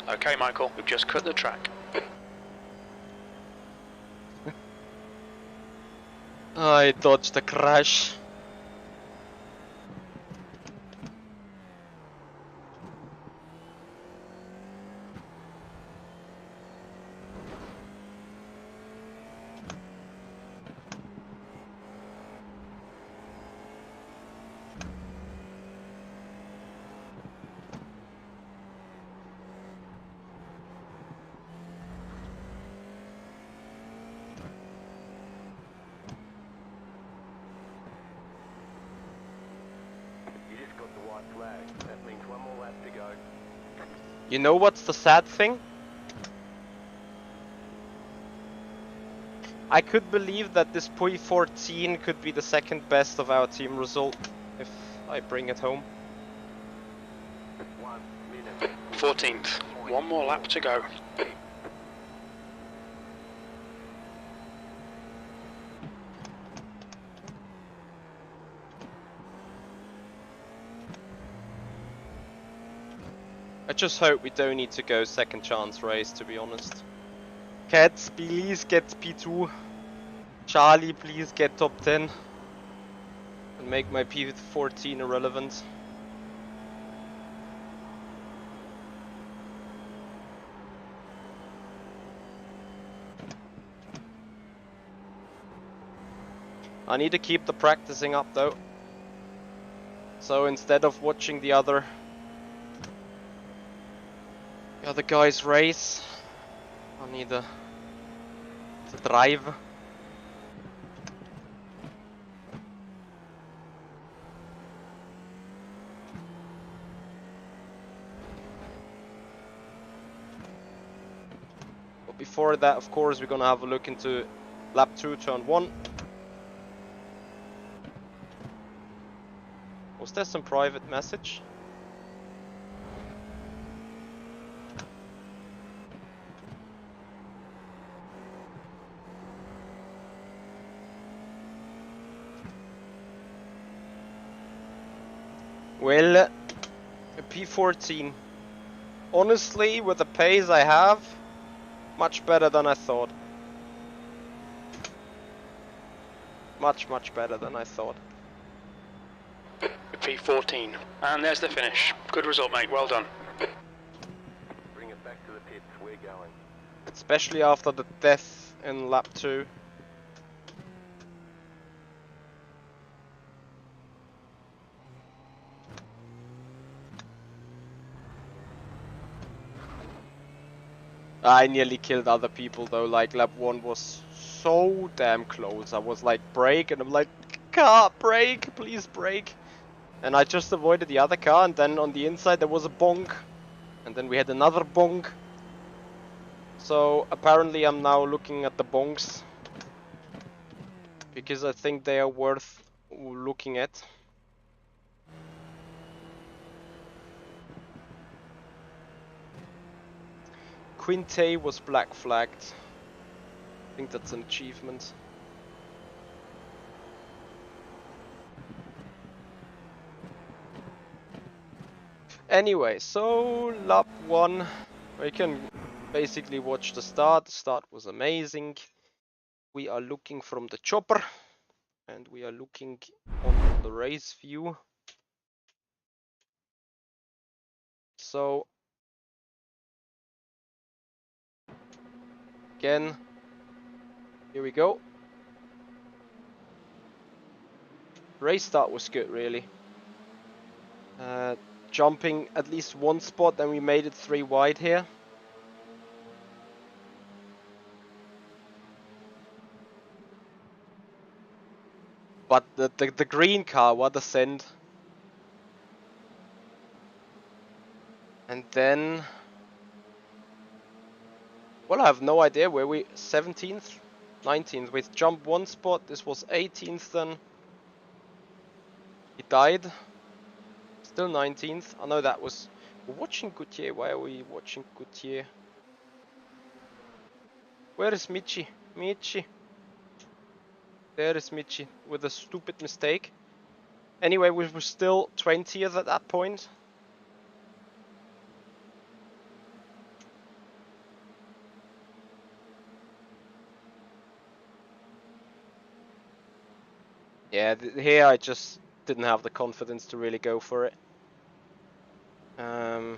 Okay, Michael, we've just cut the track. I dodged a crash. You just got the white flag. That means one more lap to go. You know what's the sad thing? I could believe that this P14 could be the second best of our team result if I bring it home. 1 minute. 14th. One more lap to go. I just hope we don't need to go second chance race, to be honest. Cats, please get P2. Charlie, please get top 10. And make my P14 irrelevant. I need to keep the practicing up though. So instead of watching the other guys race, I need to drive. But before that, of course, we're gonna have a look into lap 2, turn 1. Was there some private message? Well, a P14. Honestly, with the pace I have, much better than I thought. Much better than I thought. P14. And there's the finish. Good result, mate. Well done. Bring it back to the pits. We're going. Especially after the death in lap 2. I nearly killed other people though, like lap 1 was so damn close. I was like, brake, and I'm like, car, brake, please brake. And I just avoided the other car, and then on the inside there was a bonk. And then we had another bonk. So apparently I'm now looking at the bonks. Because I think they are worth looking at. Quinte was black flagged. I think that's an achievement. Anyway, so lap 1, we can basically watch the start. The start was amazing. We are looking from the chopper and we are looking on the race view. So again, here we go. Race start was good, really. Jumping at least one spot, then we made it 3 wide here. But the green car, what a send. And then, well, I have no idea where we 17th, 19th. We jumped one spot. This was 18th then. He died. Still 19th. I know that was. We're watching Goodyear. Why are we watching Goodyear? Where is Michi? Michi. There is Michi with a stupid mistake. Anyway, we were still 20th at that point. Yeah, here I just didn't have the confidence to really go for it. And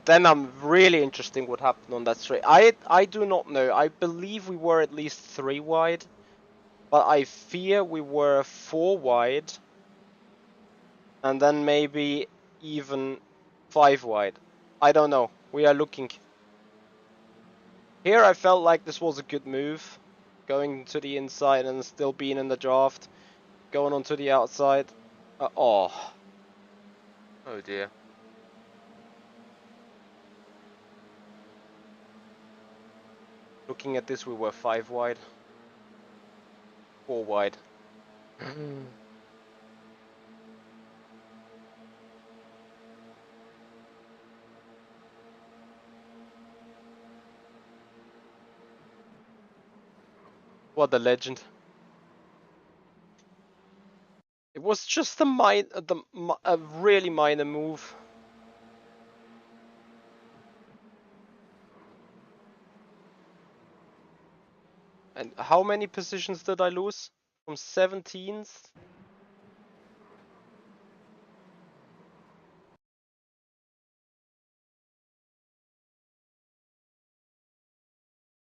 then I'm really interested what happened on that straight. I do not know. I believe we were at least 3 wide, but I fear we were 4 wide, and then maybe even 5 wide. I don't know. We are looking. Here I felt like this was a good move, going to the inside and still being in the draft, going onto the outside. Oh dear. Looking at this, we were 5 wide, 4 wide. What a legend. It was just a really minor move. And how many positions did I lose? From 17th?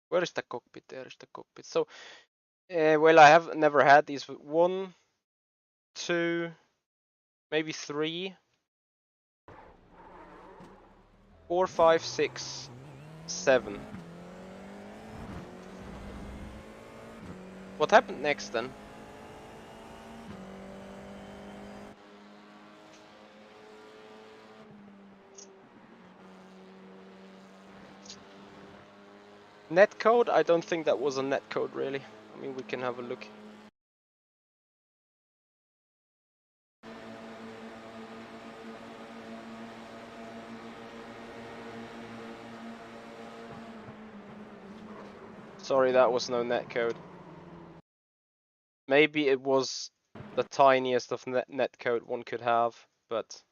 Where is the cockpit? There is the cockpit. So, well, I have never had these. 1, 2, maybe 3, 4, 5, 6, 7. What happened next then? Netcode? I don't think that was a netcode really. I mean, we can have a look. Sorry, that was no netcode. Maybe it was the tiniest of netcode one could have, but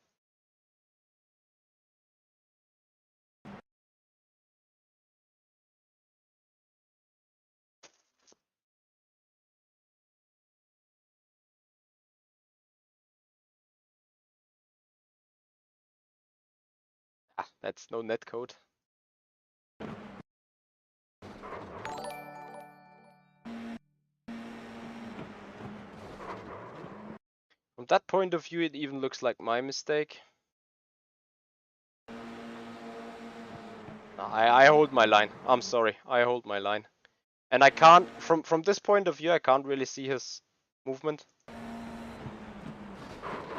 that's no netcode. From that point of view, it even looks like my mistake. I hold my line. I'm sorry, I hold my line. And I can't, from this point of view, I can't really see his movement.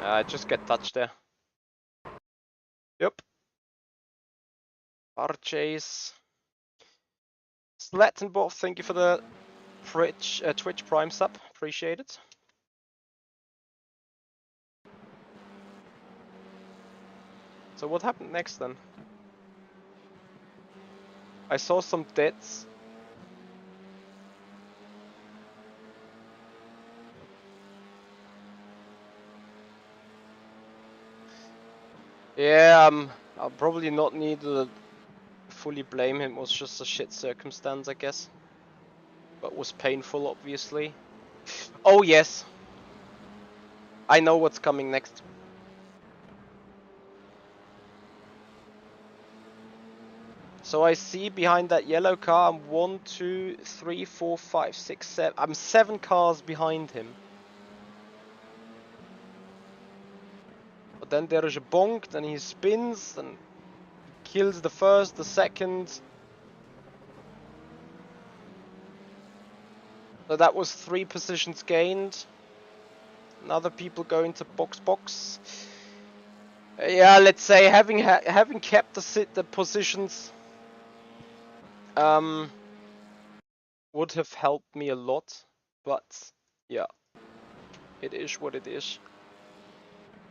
I just get touched there. Yep. Bar chase. Slattenboff, thank you for the Twitch Prime sub. Appreciate it. So what happened next then? I saw some deaths. Yeah, I'll probably not need to fully blame him. It was just a shit circumstance, I guess. But was painful, obviously. Oh yes, I know what's coming next. So I see behind that yellow car, I'm 1, 2, 3, 4, 5, 6, 7. I'm 7 cars behind him. But then there is a bonk, then he spins, and kills the first, the second. So that was 3 positions gained. And other people going to box. Yeah, let's say having kept the positions would have helped me a lot, but yeah, it is what it is.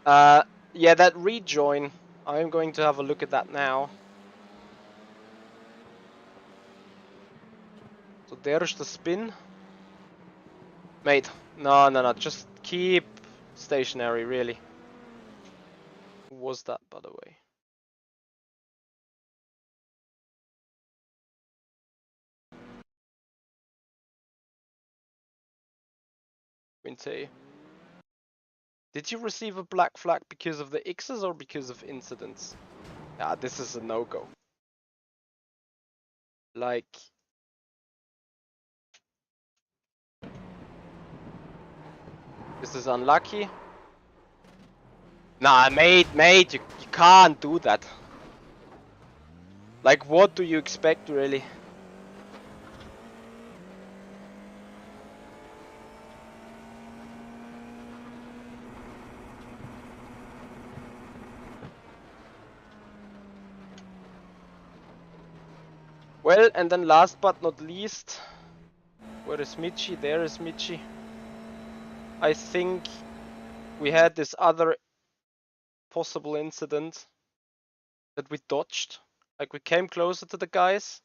Yeah, that rejoin, I'm going to have a look at that now. So there's the spin. Mate, no, just keep stationary, really. Who was that, by the way? Quinte. Did you receive a black flag because of the X's or because of incidents? Yeah, this is a no-go. Like, this is unlucky. Nah, mate, you can't do that. Like, what do you expect, really? Well, and then last but not least, where is Michi? There is Michi. I think we had this other possible incident that we dodged. Like, we came closer to the guys.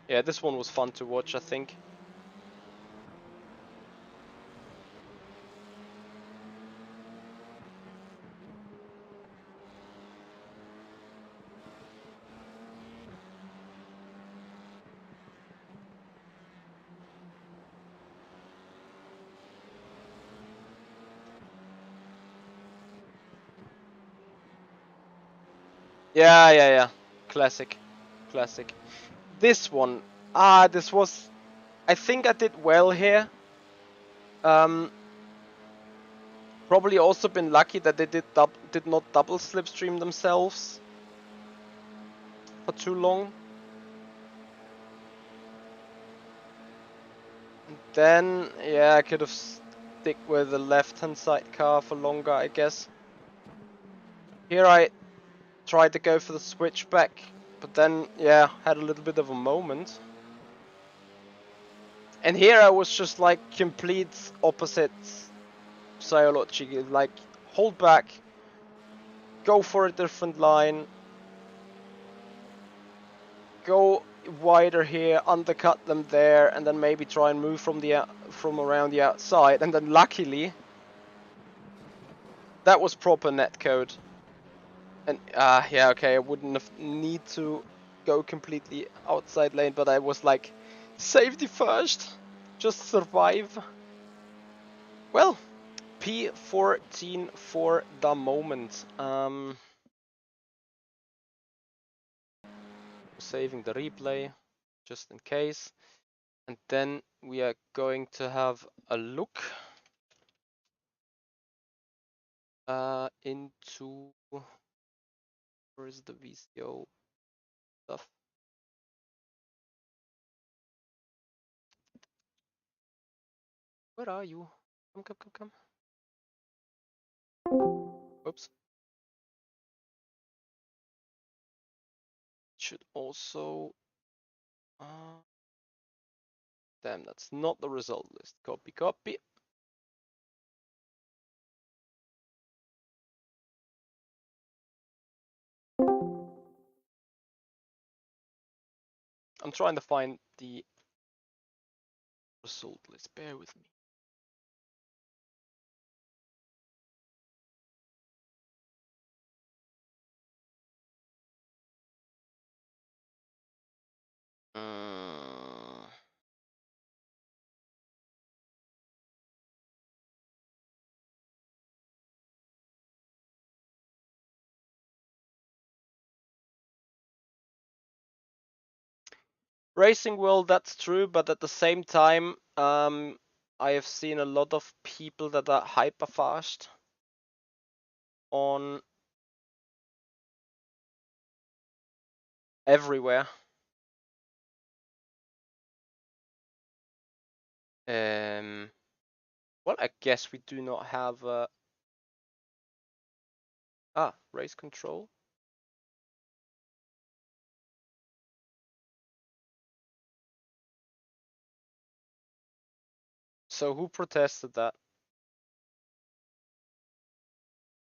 Yeah, this one was fun to watch, I think. Yeah. Classic. This one. This was... I think I did well here. Probably also been lucky that they did not double slipstream themselves for too long. And then, yeah, I could have stick with the left-hand side car for longer, I guess. Here I tried to go for the switchback, but then, yeah, had a little bit of a moment. And here I was just like complete opposite psychology, like hold back, go for a different line, go wider here, undercut them there, and then maybe try and move from around the outside. And then luckily, that was proper netcode. And yeah, okay, I wouldn't have need to go completely outside lane, but I was like, safety first, just survive. Well, P14 for the moment. Saving the replay, just in case. And then we are going to have a look into, where is the VCO stuff? Where are you? Come. Oops. Should also, damn, that's not the result list. Copy. I'm trying to find the result list. Bear with me. Racing world, that's true, but at the same time, I have seen a lot of people that are hyper fast on everywhere. Well, I guess we do not have race control. So who protested that?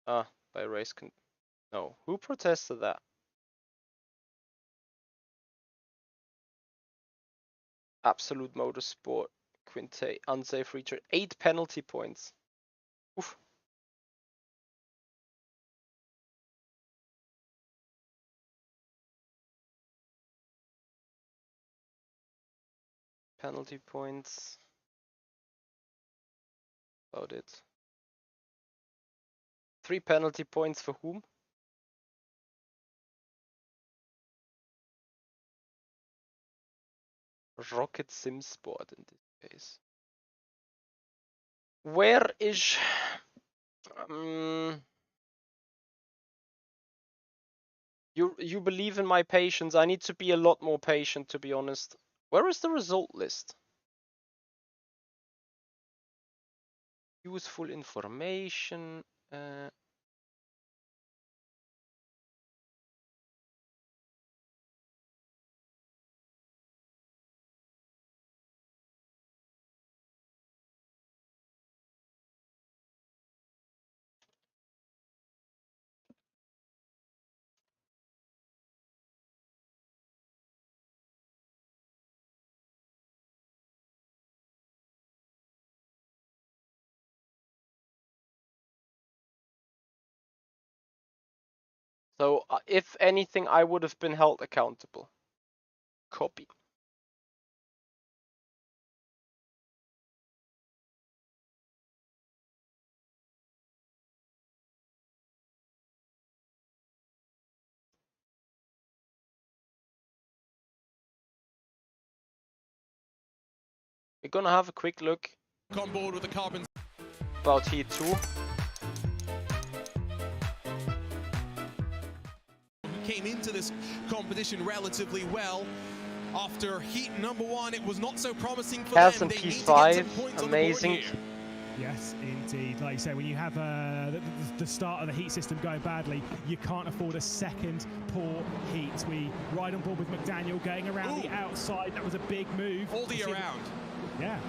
By race con. No, who protested that? Absolute Motorsport, Quinte, unsafe return, 8 penalty points. Oof. penalty points. About it. 3 penalty points for whom? Rocket Sim Sport in this case. Where is... You believe in my patience. I need to be a lot more patient, to be honest. Where is the result list? Useful information. So, if anything, I would have been held accountable. Copy. We're gonna have a quick look on board with the carbon about Heat 2. Came into this competition relatively well. After heat number 1, it was not so promising for Has them. some They need to get some P5, points on the board amazing. here. Yes, indeed. Like you say, when you have the start of the heat system going badly, you can't afford a second poor heat. We ride on board with McDaniel going around the outside. That was a big move. All the around. Yeah.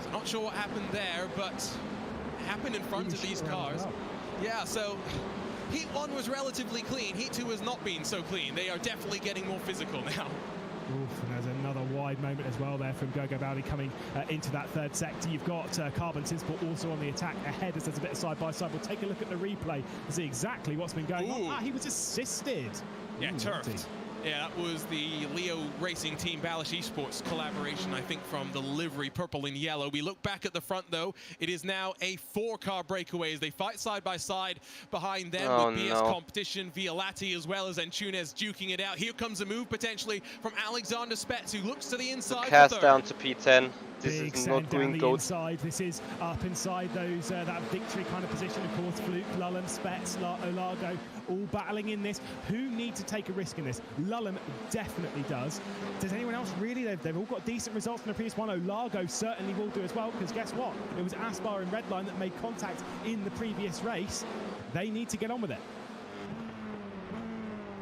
So not sure what happened there, but it happened in front of these cars. Well. Yeah, so heat 1 was relatively clean. Heat 2 has not been so clean. They are definitely getting more physical now. Oof, and there's another wide moment as well there from Gogo Baldi coming into that third sector. You've got Carbon Sinsport also on the attack ahead as there's a bit of side-by-side. We'll take a look at the replay to see exactly what's been going on. Ah, he was assisted. Yeah, turfed. Yeah, that was the Leo Racing Team Balish Esports collaboration, I think, from the livery purple and yellow. We look back at the front, though. It is now a 4-car breakaway as they fight side by side behind them with BS Competition, Violati, as well as Antunes duking it out. Here comes a move, potentially, from Alexander Spetz, who looks to the inside. Cast down to P10. This Big is not doing the good. Inside. This is up inside those that victory kind of position. Of course, Fluke, Lullen, Spetz, Olargo, all battling in this. Who needs to take a risk in this? Lullen definitely does. Does anyone else really? They've all got decent results from the previous one. Olargo certainly will do as well, because guess what? It was Aspar and Redline that made contact in the previous race. They need to get on with it.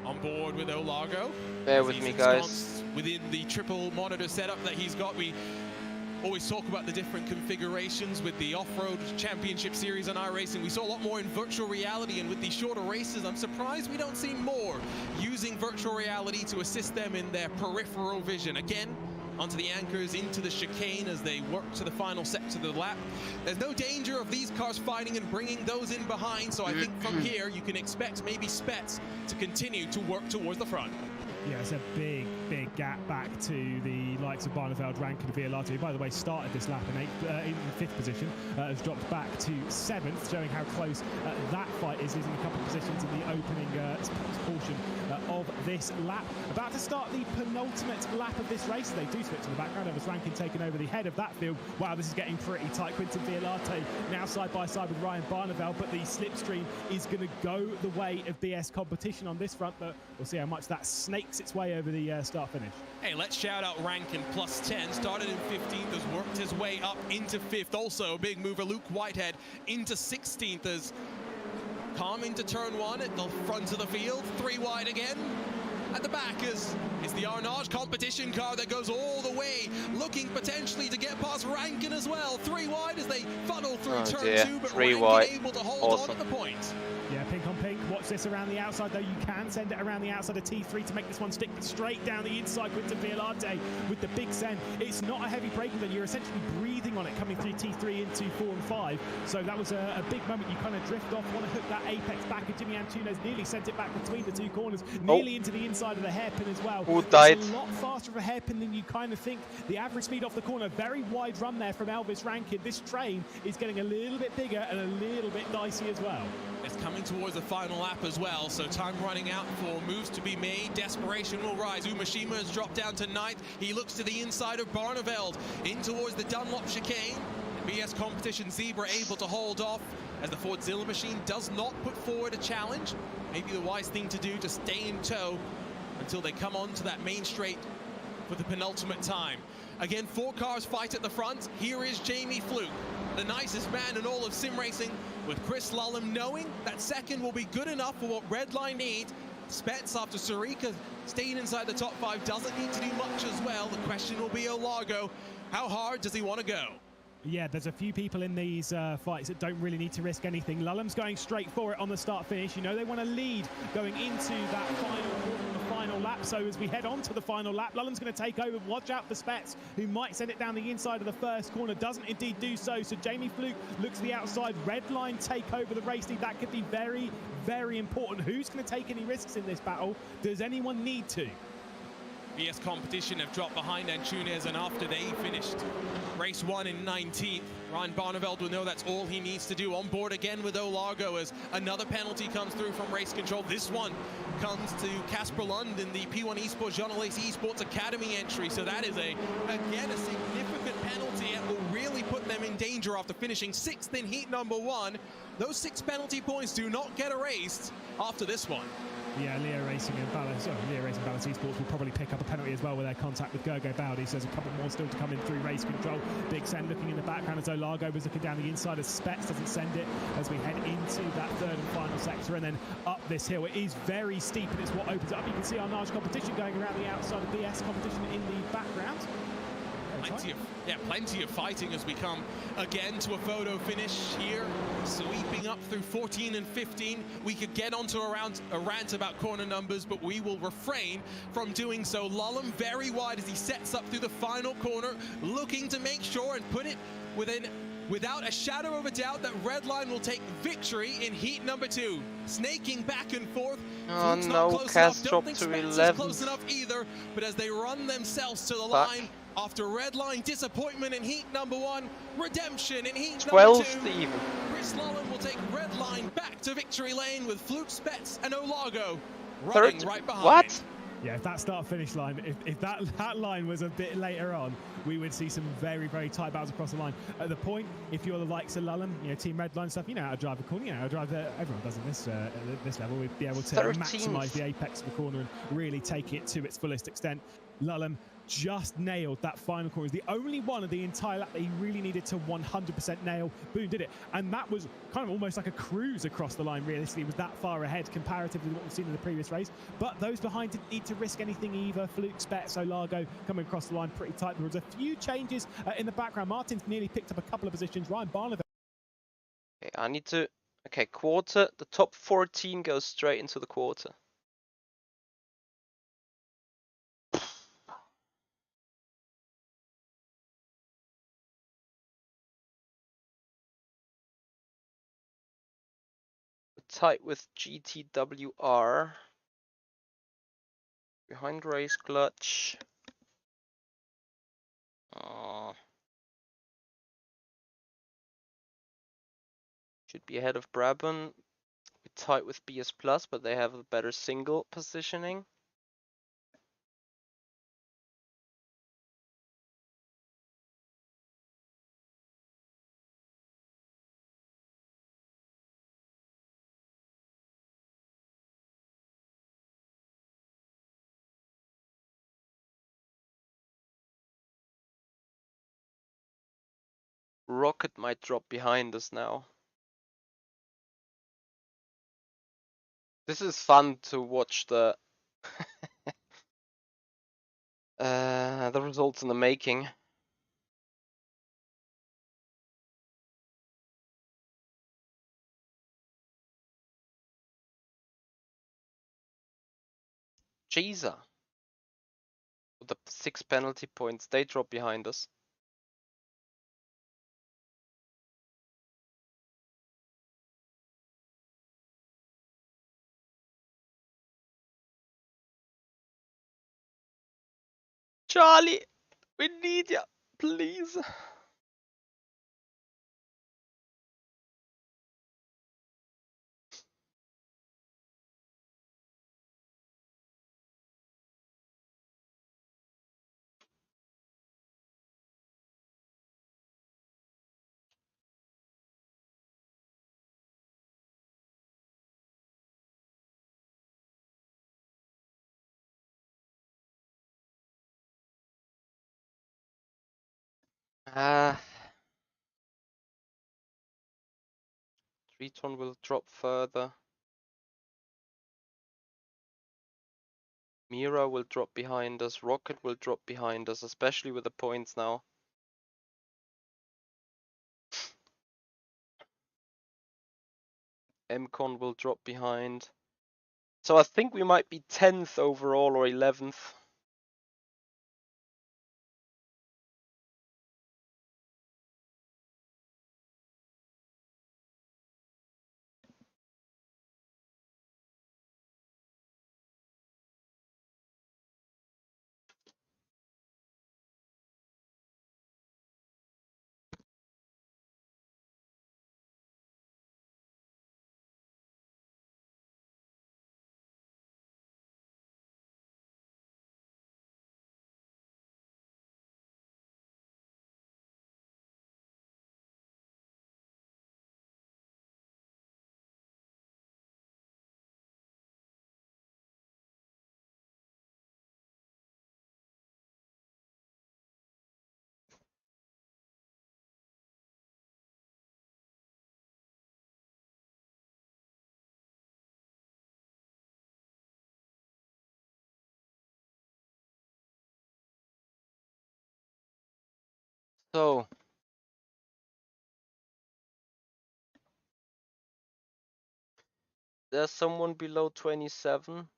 On board with Olargo. Bear with me, guys. Within the triple monitor setup that he's got, we always talk about the different configurations with the off-road championship series on iRacing. We saw a lot more in virtual reality, and with these shorter races, I'm surprised we don't see more using virtual reality to assist them in their peripheral vision. Again, onto the anchors, into the chicane as they work to the final sector of the lap. There's no danger of these cars fighting and bringing those in behind, so I think from here you can expect maybe Spetz to continue to work towards the front. Yeah, it's a big, big gap back to the likes of Barneveld, Rankin, and Violati, who, by the way, started this lap in 5th position, has dropped back to 7th, showing how close that fight is, losing a couple of positions in the opening portion of this lap. About to start the penultimate lap of this race. They do switch in the background. There was Rankin taking over the head of that field. Wow, this is getting pretty tight. Quinton Violati now side by side with Ryan Barneveld, but the slipstream is going to go the way of BS Competition on this front, but we'll see how much that snakes its way over the start-finish. Hey, let's shout out Rankin, plus 10. Started in 15th, has worked his way up into 5th. Also a big mover, Luke Whitehead, into 16th as Calm into turn 1 at the front of the field. 3 wide again. At the back is the Arnage competition car that goes all the way, looking potentially to get past Rankin as well. 3 wide as they funnel through turn 2, but Rankin able to hold on at the point. Yeah, pink on pink. Watch this around the outside, though. You can send it around the outside of T3 to make this one stick, but straight down the inside with Violante with the big send. It's not a heavy braking, but you're essentially breathing on it coming through T3 into 4 and 5. So that was a big moment. You kind of drift off, want to hook that apex back, and Jimmy Antunes nearly sent it back between the two corners, nearly into the inside of the hairpin as well. Who died? It's a lot faster of a hairpin than you kind of think. The average speed off the corner, very wide run there from Elvis Rankin. This train is getting a little bit bigger and a little bit dicey as well. It's coming towards the final lap as well, so time running out for moves to be made. Desperation will rise. Umashima has dropped down to 9th. He looks to the inside of Barneveld, in towards the Dunlop chicane. BS Competition Zebra able to hold off as the Fordzilla machine does not put forward a challenge. Maybe the wise thing to do to stay in tow until they come on to that main straight for the penultimate time. Again, 4 cars fight at the front. Here is Jamie Fluke, the nicest man in all of sim racing, with Chris Lullum knowing that second will be good enough for what Redline need. Spets, after Sarika staying inside the top 5, doesn't need to do much as well. The question will be Olago. How hard does he want to go? Yeah, there's a few people in these fights that don't really need to risk anything. Lullum's going straight for it on the start-finish. You know they want to lead going into that final lap. So as we head on to the final lap, Lullum's going to take over. Watch out for Spets, who might send it down the inside of the first corner. Doesn't indeed do so. So Jamie Fluke looks to the outside. Redline take over the race lead. That could be very, very important. Who's going to take any risks in this battle? Does anyone need to? BS Competition have dropped behind Antunes, and after they finished race 1 in 19th, Ryan Barneveld will know that's all he needs to do. On board again with Olago as another penalty comes through from race control. This one comes to Casper Lund in the P1 Esports John O'Lace Esports Academy entry. So that is again a significant penalty and will really put them in danger after finishing 6th in heat number 1. Those 6 penalty points do not get erased after this one. Yeah, Leo Racing Balance Esports will probably pick up a penalty as well with their contact with Gergo Bowdy. So there's a couple more still to come in through race control. Big Send looking in the background as Olago was looking down the inside as Spets doesn't send it as we head into that 3rd and final sector and then up this hill. It is very steep and it's what opens it up. You can see our large competition going around the outside of BS Competition in the background. Plenty of fighting as we come again to a photo finish here, sweeping up through 14 and 15. We could get onto a rant about corner numbers, but we will refrain from doing so. Lullum very wide as he sets up through the final corner, looking to make sure and put it without a shadow of a doubt that Redline will take victory in heat number 2. Snaking back and forth. Oh Fluke's no, not close Cass enough. Don't dropped think to Spence is 11th. close enough either, but as they run themselves to the line, after Redline disappointment in heat number 1, redemption in heat number 2. even. Chris Lullum will take Redline back to victory lane with Fluke, Spets and Olago running right behind. What? Yeah, if that start-finish line, if that line was a bit later on, we would see some very, very tight battles across the line. At the point, if you're the likes of Lullum, Team Redline stuff, you know how to drive a corner, you know how to drive everyone does at this level. We'd be able to 13th. maximise the apex of the corner and really take it to its fullest extent. Lullum just nailed that final corner. It was the only one of the entire lap that he really needed to 100% nail. Boom, did it. And that was kind of almost like a cruise across the line, realistically. It was that far ahead comparatively to what we've seen in the previous race. But those behind didn't need to risk anything either. Fluke, Spets, Olago coming across the line pretty tight. There was a few changes in the background. Martin's nearly picked up a couple of positions. Ryan Barneveld. Okay, I need to... Okay, quarter. The top 14 goes straight into the quarter. Tight with GTWR. Behind race clutch. Should be ahead of Brabham. We're tight with BS Plus, but they have a better single positioning. Rocket might drop behind us now. This is fun to watch the the results in the making. Jesus. With the 6 penalty points, they drop behind us. Charlie, we need ya, please. Triton will drop further. Mira will drop behind us. Rocket will drop behind us, especially with the points now. MCon will drop behind. So I think we might be 10th overall or 11th. So there's someone below 27.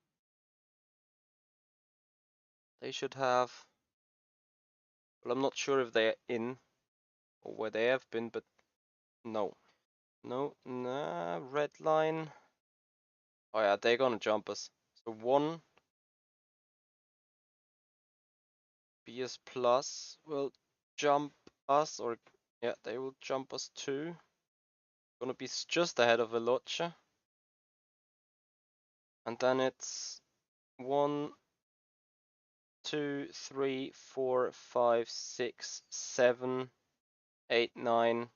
They should have. Well, I'm not sure if they're in or where they have been, but no. No, nah, red line. Oh yeah, they're gonna jump us. So 1 BS plus will jump us, or yeah, they will jump us 2. Gonna be just ahead of Veloce. And then it's 1, 2, 3, 4, 5, 6, 7, 8, 9.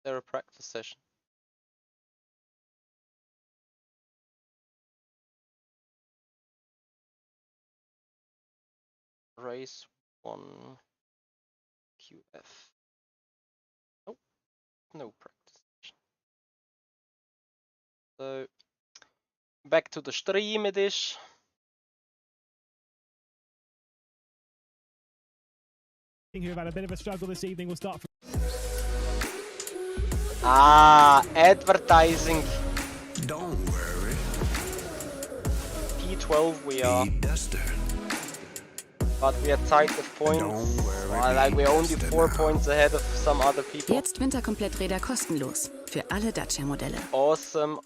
They're a practice session. Race 1 QF. Nope, no practice session. So Back to the stream it is. Who have had a bit of a struggle this evening will start from Advertising. Don't worry. P12 we are. Duster. But we are tight with points. Like we're only 4 points ahead of some other people. Jetzt Winterkompletträder kostenlos für alle Dacia-Modelle. Awesome.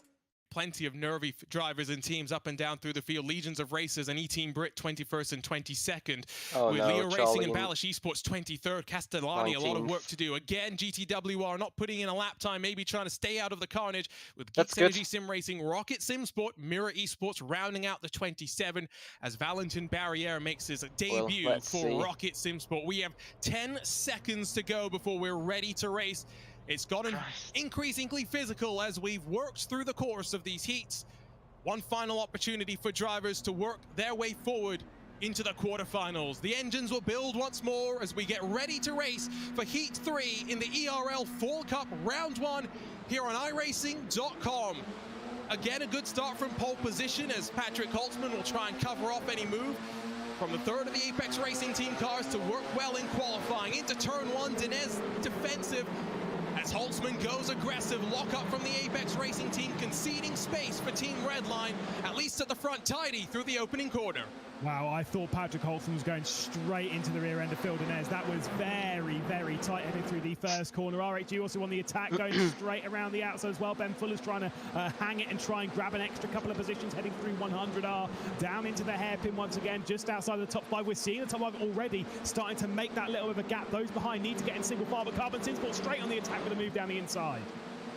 Plenty of nervy drivers and teams up and down through the field. Legions of Racers and E-Team Brit 21st and 22nd. Oh, with no, Leo Charlie Racing and Balish Esports 23rd. Castellani, a lot of 19th. work to do. Again, GTWR not putting in a lap time, maybe trying to stay out of the carnage. With That's Geeks good. Energy Simracing, Rocket Simsport, Mirror Esports rounding out the 27 as Valentin Barriere makes his debut let's for see. Rocket Simsport. We have 10 seconds to go before we're ready to race. It's gotten increasingly physical as we've worked through the course of these heats. One final opportunity for drivers to work their way forward into the quarterfinals. The engines will build once more as we get ready to race for Heat 3 in the ERL Fall Cup Round 1 here on iRacing.com. Again, a good start from pole position as Patrick Holtzman will try and cover off any move from the third of the Apex Racing team cars to work well in qualifying. Into turn 1, Dinez defensive as Holtzman goes aggressive. Lock up from the Apex Racing team, conceding space for Team Redline, at least at the front, tidy through the opening corner. Wow, I thought Patrick Holtzman was going straight into the rear end of Phil Dinez. That was very, very tight heading through the first corner. RHG also on the attack, going straight around the outside as well. Ben Fuller's trying to hang it and try and grab an extra couple of positions heading through 100R. Down into the hairpin once again, just outside of the top 5. We're seeing the top 5 already starting to make that little bit of a gap. Those behind need to get in single file, but Carbon Sinsport straight on the attack with a move down the inside.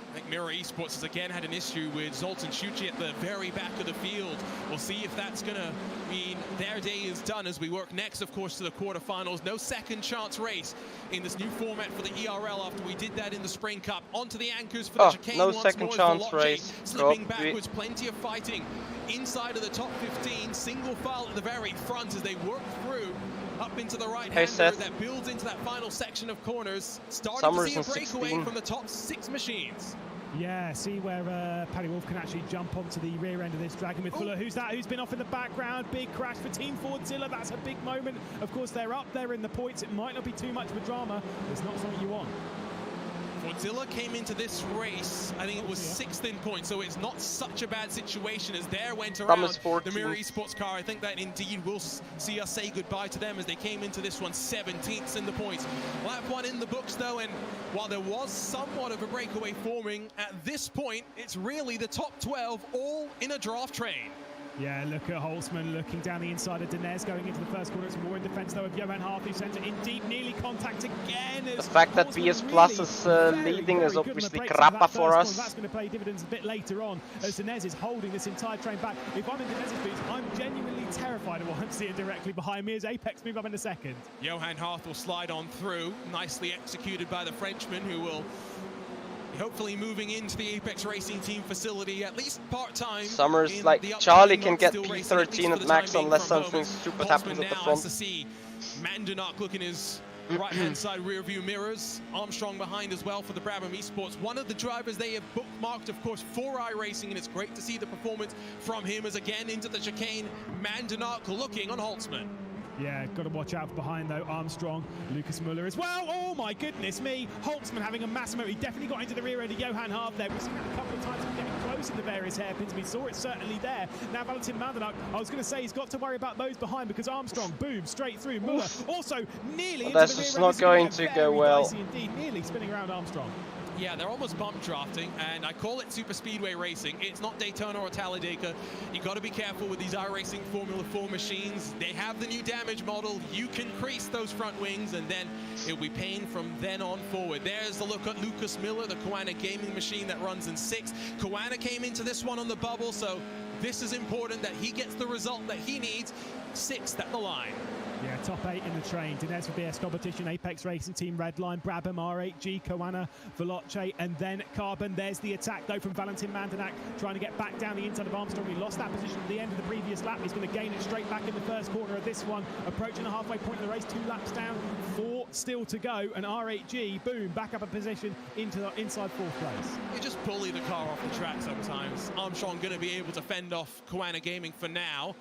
I think Mirror Esports has again had an issue with Zoltan Shuchi at the very back of the field. We'll see if that's going to mean their day is done as we work next, of course, to the quarterfinals. No second chance race in this new format for the ERL after we did that in the Spring Cup. Onto the anchors for the chicane no once second more chance as the race. slipping backwards, plenty of fighting inside of the top 15. Single file at the very front as they work through up into the right-hander that builds into that final section of corners. Starting to see a breakaway from the top 6 machines. Yeah, see where Paddy Wolf can actually jump onto the rear end of this Dragon with Fuller. Who's that? Who's been off in the background? Big crash for Team Fordzilla. That's a big moment. Of course, they're up there in the points. It might not be too much of a drama. It's not something you want. Fordzilla came into this race, I think it was 6th in points, so it's not such a bad situation as there went around the Mirror Esports car. I think that indeed will see us say goodbye to them as they came into this one 17th in the points. Lap 1 in the books though, and while there was somewhat of a breakaway forming, at this point, it's really the top 12 all in a draft train. Yeah, look at Holtzman looking down the inside of Dinez, going into the first corner. It's more in defense, though, of Johan Harth, who sends it in deep, nearly contact again. The fact that BS Plus is leading is obviously crappa for us. That's going to pay dividends a bit later on, as Dinez is holding this entire train back. If I'm in Dinez's boots, I'm genuinely terrified of what I'm seeing directly behind me as Apex move up in a second. Johan Harth will slide on through, nicely executed by the Frenchman, who will hopefully moving into the Apex Racing team facility at least part-time. Summers, like Charlie can get P13 at max unless something stupid happens at the front. To see Mandanok looking his right-hand side rear view mirrors. Armstrong behind as well for the Brabham Esports. One of the drivers they have bookmarked, of course, for iRacing, and it's great to see the performance from him as again into the chicane. Mandanok looking on Holtzman. Yeah, got to watch out behind though. Armstrong, Lucas Muller as well. Oh my goodness me! Holtzman having a massive moment. He definitely got into the rear end of Johan Harth there. We've seen that a couple of times getting close in the various hairpins. We saw it certainly there. Now Valentin Mandanok, I was going to say he's got to worry about those behind because Armstrong, boom, straight through. Muller also nearly into that's the rear just end. not going to go well. Indeed, nearly spinning around Armstrong. Yeah, they're almost bump drafting, and I call it Super Speedway racing. It's not Daytona or Talladega. You got to be careful with these iRacing Formula 4 machines. They have the new damage model. You can crease those front wings, and then it'll be pain from then on forward. There's the look at Lucas Miller, the Koana gaming machine that runs in 6th. Koana came into this one on the bubble, so this is important that he gets the result that he needs. 6th at the line. Yeah, top 8 in the train. Dinez for BS Competition, Apex Racing Team Redline, Brabham, R8G, Koana, Veloce, and then Carbon. There's the attack, though, from Valentin Mandanak, trying to get back down the inside of Armstrong. He lost that position at the end of the previous lap. He's going to gain it straight back in the first corner of this one. Approaching the halfway point of the race, 2 laps down, 4 still to go, and R8G, boom, back up a position into the inside 4th place. You just bully the car off the track sometimes. Armstrong going to be able to fend off Koana Gaming for now.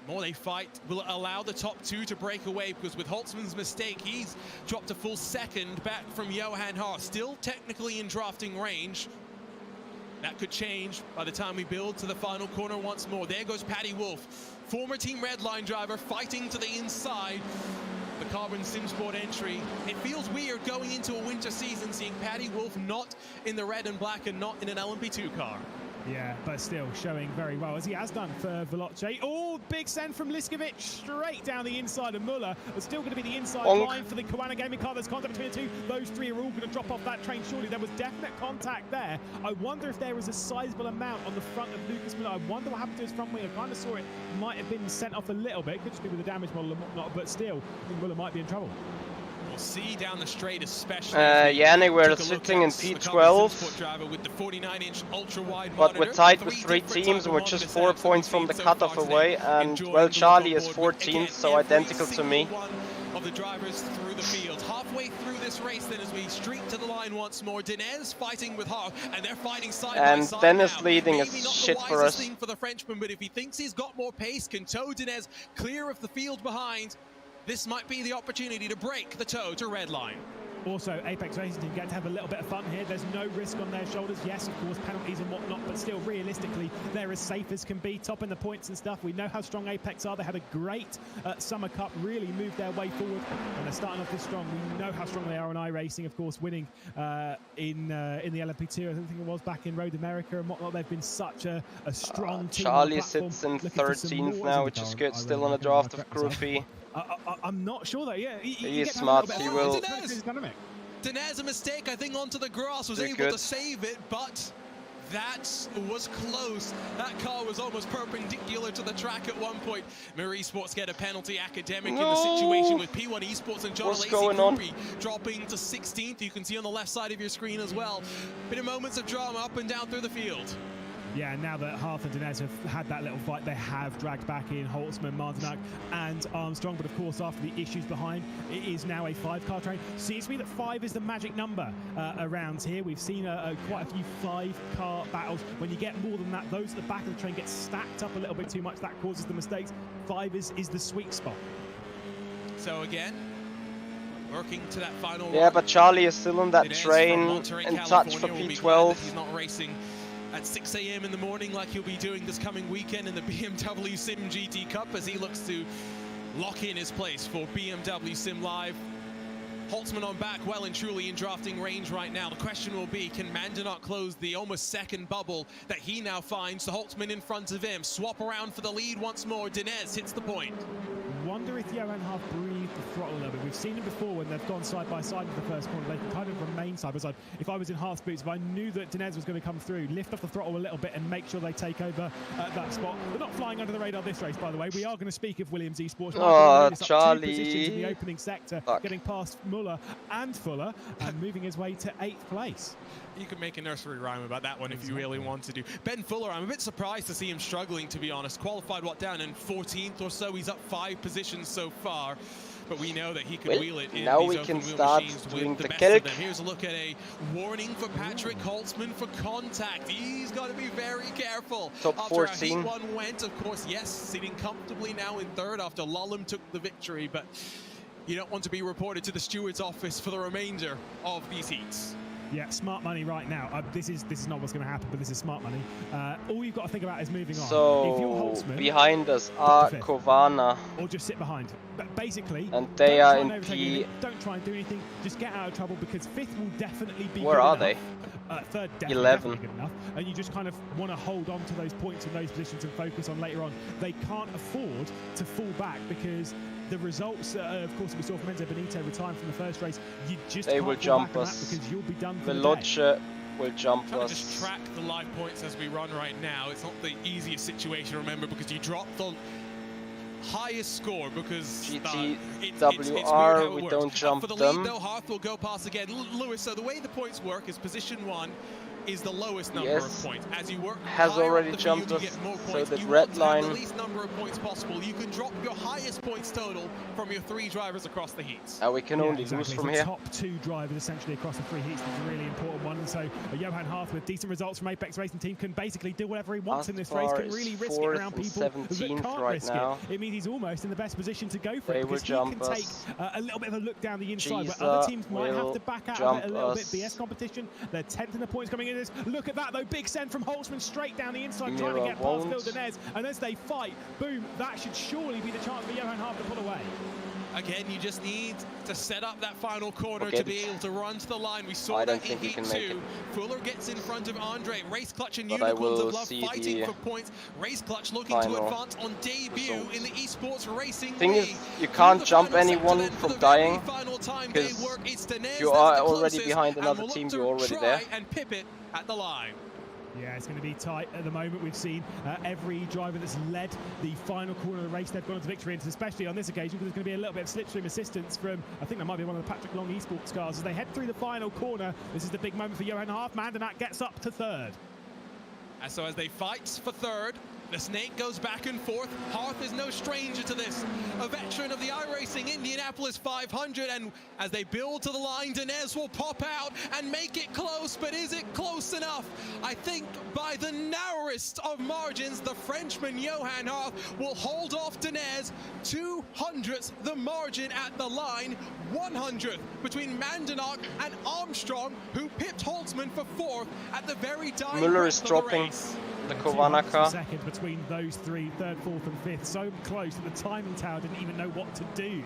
The more they fight will allow the top 2 to break away, because with Holtzman's mistake, he's dropped a full second back from Johan Haar. Still technically in drafting range. That could change by the time we build to the final corner once more. There goes Paddy Wolf, former Team Redline driver, fighting to the inside. The Carbon SimSport entry. It feels weird going into a winter season seeing Paddy Wolf not in the red and black and not in an LMP2 car. Yeah, but still showing very well, as he has done for Veloce. Oh, big send from Liskovic straight down the inside of Muller. But still going to be the inside line for the Koana Gaming car. There's contact between the 2. Those 3 are all going to drop off that train. Surely there was definite contact there. I wonder if there was a sizable amount on the front of Lucas Muller. I wonder what happened to his front wing. I kind of saw it might have been sent off a little bit. Could just be with the damage model and whatnot, but still, I think Muller might be in trouble. We'll see down the straight, especially. Yannick, we're sitting in P12, with the 49-inch ultra-wide but we're tied with 3 teams and we're just 4 points from the cutoff away. And well, Charlie is 14th, so identical to me. Of the drivers through the field. Halfway through this race, then, as we streak to the line once more, Dinez fighting with Haar, and they're fighting side by side. And Dennis now. leading Maybe is not shit the for us. thing for the Frenchman, but if he thinks he's got more pace, can tow Dinez clear of the field behind. This might be the opportunity to break the toe to Redline. Also, Apex Racing Team get to have a little bit of fun here. There's no risk on their shoulders. Yes, of course, penalties and whatnot, but still, realistically, they're as safe as can be, topping the points and stuff. We know how strong Apex are. They had a great Summer Cup, really moved their way forward, and they're starting off this strong. We know how strong they are on iRacing, of course, winning in the LMP2. I think it was back in Road America and whatnot. They've been such a strong team. Charlie sits in 13th now, which is good. Still on a draft of Group E. I'm not sure that. Yeah, he is smart. He will. Dinez, a mistake, I think, onto the grass, was able to save it, but that was close. That car was almost perpendicular to the track at one point. Marie Sports get a penalty. Academic in the situation with P1 Esports and John Lacey dropping to 16th. You can see on the left side of your screen as well. Bit of moments of drama up and down through the field. Yeah, now that Half and Dinez have had that little fight, they have dragged back in Holtzman, Martinak and Armstrong. But of course, after the issues behind, it is now a 5-car train. Seems to me that 5 is the magic number around here. We've seen quite a few 5-car battles. When you get more than that, those at the back of the train get stacked up a little bit too much. That causes the mistakes. 5 is the sweet spot. So again, working to that final Yeah, but Charlie is still on that train in touch for P12. He's not racing at 6 a.m. in the morning like he'll be doing this coming weekend in the BMW Sim GT Cup, as he looks to lock in his place for BMW Sim Live. Holtzman on back, well and truly in drafting range right now. The question will be, can Mandanak close the almost second bubble that he now finds? The Holtzman in front of him. Swap around for the lead once more. Dinez hits the point. Wonder if Johan Half breathed the throttle a little bit. We've seen him before when they've gone side by side in the first corner. They can kind of remain side by side. If I was in Half's boots, if I knew that Dinez was going to come through, lift off the throttle a little bit and make sure they take over that spot. They're not flying under the radar this race, by the way. We are going to speak of Williams Esports. Oh, Charlie. 2 positions in the opening sector, getting past Muller and Fuller and moving his way to 8th place. You could make a nursery rhyme about that one if you really wanted to. Ben Fuller, I'm a bit surprised to see him struggling, to be honest. Qualified, down in 14th or so. He's up 5 positions so far. But we know that he could wheel it in now these we open can wheel start machines doing with the best of them. kilk. Here's a look at a warning for Patrick Holtzman for contact. He's got to be very careful. Top after 14. Heat 1 went, of course, yes, sitting comfortably now in 3rd after Lolum took the victory. But you don't want to be reported to the steward's office for the remainder of these heats. Yeah, smart money right now. This is not what's going to happen, but this is smart money. All you've got to think about is moving on. So if you're Holtzman, behind us are Kovana, or just sit behind. But basically, and they are in Don't try and do anything. Just get out of trouble, because 5th will definitely be. Where are they? 3rd, 11. Good enough, and you just kind of want to hold on to those points and those positions and focus on later on. They can't afford to fall back, because the results, of course, we saw from Enzo Benito retiring from the first race. You just they will jump us. Because you'll be done for Veloce will jump us. Just track the live points as we run right now. It's not the easiest situation, remember, because you drop the highest score because GTWR, we don't jump for the them. lead though, Hearth will go past again. Lewis, so the way the points work is position 1 is the lowest number of points. As you work has already jumped us, so the red line. The least number of points possible. You can drop your highest points total from your 3 drivers across the heats. We can only lose from here. Top 2 drivers essentially across the 3 heats is a really important one. And so Johan Hearth with decent results from Apex Racing Team can basically do whatever he wants in this race. Can really risk it around people that can't risk it. It means he's almost in the best position to go for it because he can take a little bit of a look down the inside where other teams might have to back out of it a little bit. BS competition, they're 10th in the points coming in this. Look at that. Big send from Holtzman straight down the inside, trying to get past Phil Denez, and as they fight, boom, that should surely be the chance for Johan Hearth to pull away. Again, you just need to set up that final corner to be able to run to the line. We saw that in Heat 2. Fuller gets in front of Andre. Race Clutch and Unicorns of Love fighting for points. Race Clutch looking to advance on debut in the Esports Racing Thing is, you can't jump anyone from dying because you are already behind another team, you're already there. And pip it at the line. Yeah, it's going to be tight at the moment. We've seen every driver that's led the final corner of the race, they've gone to victory, and especially on this occasion, because there's going to be a little bit of slipstream assistance from, I think that might be one of the Patrick Long Esports cars. As they head through the final corner, this is the big moment for Johan Hearth. Mandanak gets up to 3rd. And so as they fight for 3rd, the snake goes back and forth. Hearth is no stranger to this. A veteran of the iRacing Indianapolis 500, and as they build to the line, Denez will pop out and make it close, but is it close enough? I think by the narrowest of margins, the Frenchman Johan Hearth will hold off Denez. 200th the margin at the line, 100th between Mandanak and Armstrong, who pipped Holtzman for 4th at the very dying Müller is dropping the Kovanaka. Second between those 3, 3rd, 4th and 5th. So close that the timing tower didn't even know what to do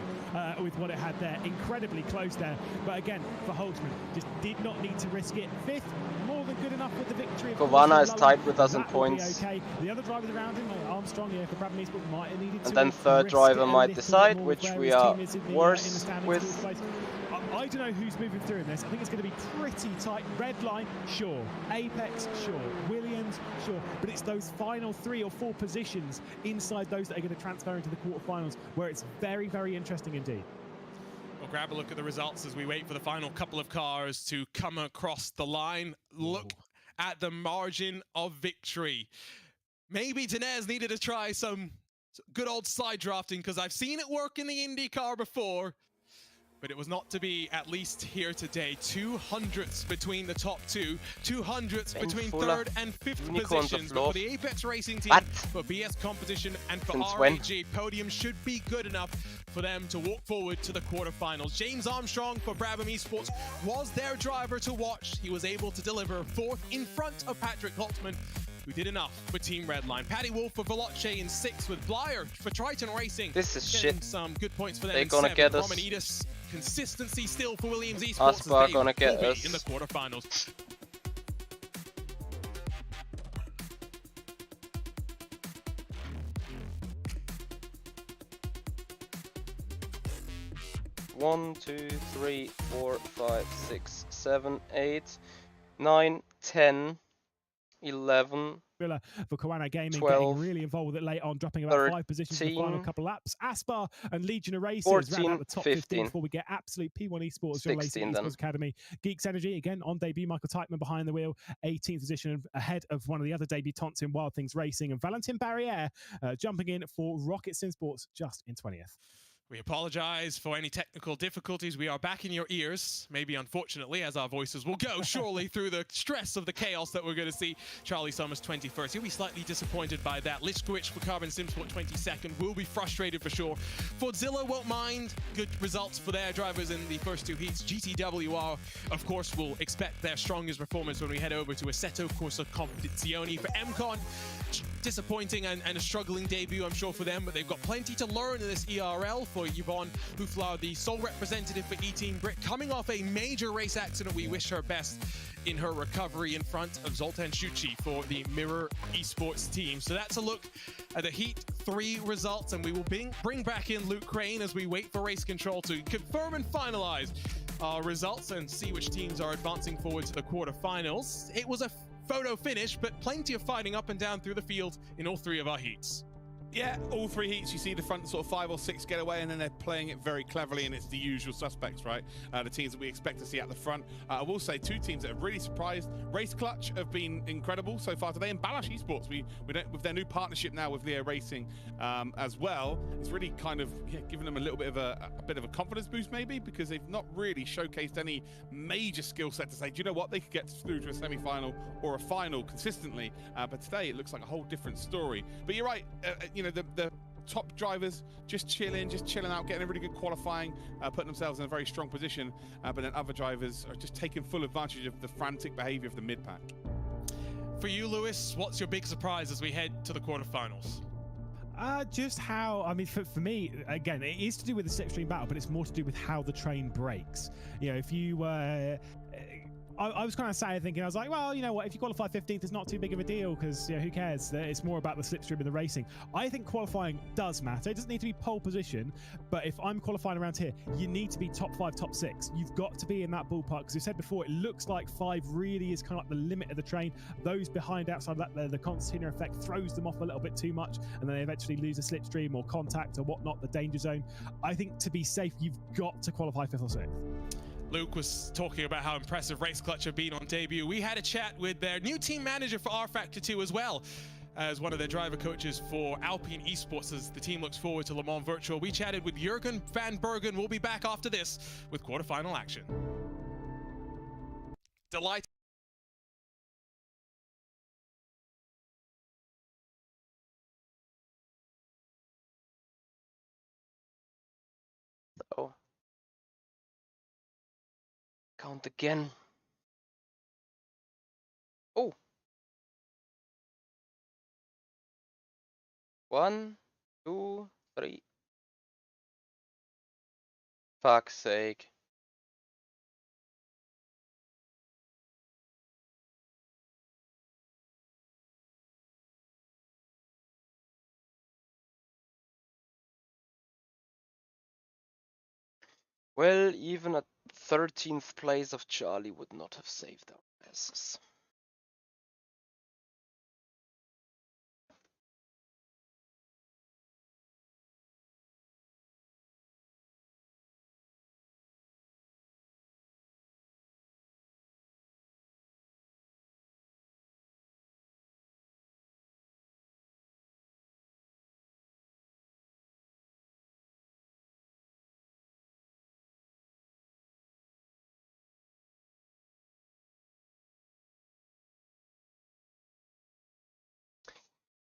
with what it had there. Incredibly close there. But again, for Holtzman, just did not need to risk it. 5th, more than good enough with the victory. Kovana is tied with us in points. Okay. The other drivers around him, Armstrong, yeah, for Brabham Esports might have needed to. And then 3rd driver might decide, which we are worse with. I don't know who's moving through in this. I think it's going to be pretty tight. Red line, sure. Apex, sure. Williams, sure. But it's those final 3 or 4 positions inside those that are going to transfer into the quarterfinals where it's very, very interesting indeed. We'll grab a look at the results as we wait for the final couple of cars to come across the line. Look at the margin of victory. Maybe Denez needed to try some good old slide drafting because I've seen it work in the IndyCar before. But it was not to be, at least here today. 200ths between the top 2, 200ths between 3rd and 5th positions. But for the Apex Racing team, for BS competition, and for RAG, podium should be good enough for them to walk forward to the quarterfinals. James Armstrong for Brabham Esports was their driver to watch. He was able to deliver 4th in front of Patrick Holtzman, who did enough for Team Redline. Paddy Wolf for Veloce in 6th, with Blyer for Triton Racing. This is shit. Some good points for them. They're gonna get us. Romanides, consistency still for Williams Esports. Aspar gonna get us in the quarterfinals. One, 2, 3, 4, 5, 6, 7, 8, 9, 10, 11. For Koana Gaming, 12, getting really involved with it late on, dropping about 5 positions in the final couple laps. Aspar and Legion of Racers 14, round out the top 15 before we get absolute P1 Esports, 16 Esports Academy. Geeks Energy, again, on debut, Michael Teichmann behind the wheel, 18th position ahead of one of the other debutantes in Wild Things Racing, and Valentin Barriere jumping in for Rocket Sim Sports just in 20th. We apologize for any technical difficulties. We are back in your ears, maybe unfortunately, as our voices will go surely through the stress of the chaos that we're going to see. Charlie Summers 21st. He'll be slightly disappointed by that. Liskowicz for Carbon Simsport 22nd. Will be frustrated for sure. Fordzilla won't mind. Good results for their drivers in the first 2 heats. GTWR, of course, will expect their strongest performance when we head over to Assetto Corsa Competizione. For MCon, disappointing and a struggling debut, I'm sure, for them, but they've got plenty to learn in this ERL. For Yvonne Houflar, the sole representative for E-Team Brit, coming off a major race accident, we wish her best in her recovery in front of Zoltan Shuchi for the Mirror Esports team. So that's a look at the Heat 3 results, and we will bring back in Luke Crane as we wait for race control to confirm and finalize our results and see which teams are advancing forward to the quarterfinals. It was a photo finish, but plenty of fighting up and down through the field in all 3 of our heats. Yeah, all 3 heats, you see the front sort of 5 or 6 get away, and then they're playing it very cleverly, and it's the usual suspects, right? The teams that we expect to see at the front. I will say 2 teams that have really surprised. Race Clutch have been incredible so far today, and Balash Esports, with their new partnership now with iRacing as well, it's really kind of given them a little bit of a confidence boost maybe, because they've not really showcased any major skill set to say, do you know what, they could get through to a semi-final or a final consistently, but today it looks like a whole different story. But you're right, you know, the top drivers just chilling out, getting a really good qualifying, putting themselves in a very strong position, but then other drivers are just taking full advantage of the frantic behavior of the mid-pack. For you, Lewis, what's your big surprise as we head to the quarterfinals? Just how, I mean, for me, again, it is to do with the slipstream battle, but it's more to do with how the train breaks. You know, if you I was kind of sad thinking, I was like, well, you know what, if you qualify 15th, it's not too big of a deal because, you know, who cares? It's more about the slipstream and the racing. I think qualifying does matter. It doesn't need to be pole position, but if I'm qualifying around here, you need to be top 5, top 6. You've got to be in that ballpark, because we said before, it looks like 5 really is kind of like the limit of the train. Those behind outside of that, the concertina effect throws them off a little bit too much, and then they eventually lose a slipstream or contact or whatnot, the danger zone. I think to be safe, you've got to qualify 5th or 6th. Luke was talking about how impressive Race Clutch have been on debut. We had a chat with their new team manager for R Factor 2 as well, as one of their driver coaches for Alpine Esports as the team looks forward to Le Mans Virtual. We chatted with Jürgen van Bergen. We'll be back after this with quarterfinal action. Delighted. So, count again. Oh. 1, 2, 3. Fuck's sake. Well, even a 13th place of Charlie would not have saved our asses.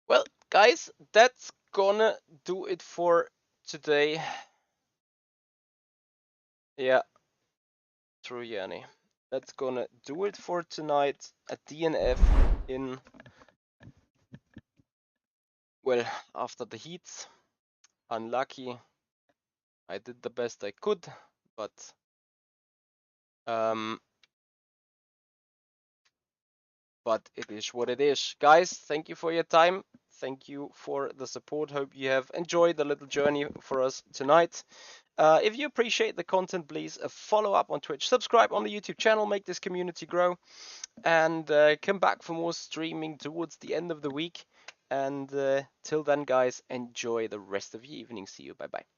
Well, guys, that's gonna do it for today. Yeah, true, Yanni. That's gonna do it for tonight. A DNF in, well, after the heats. Unlucky. I did the best I could, but it is what it is. Guys, thank you for your time. Thank you for the support. Hope you have enjoyed the little journey for us tonight. If you appreciate the content, please follow up on Twitch, subscribe on the YouTube channel, make this community grow, and come back for more streaming towards the end of the week. And till then, guys, enjoy the rest of your evening. See you. Bye-bye.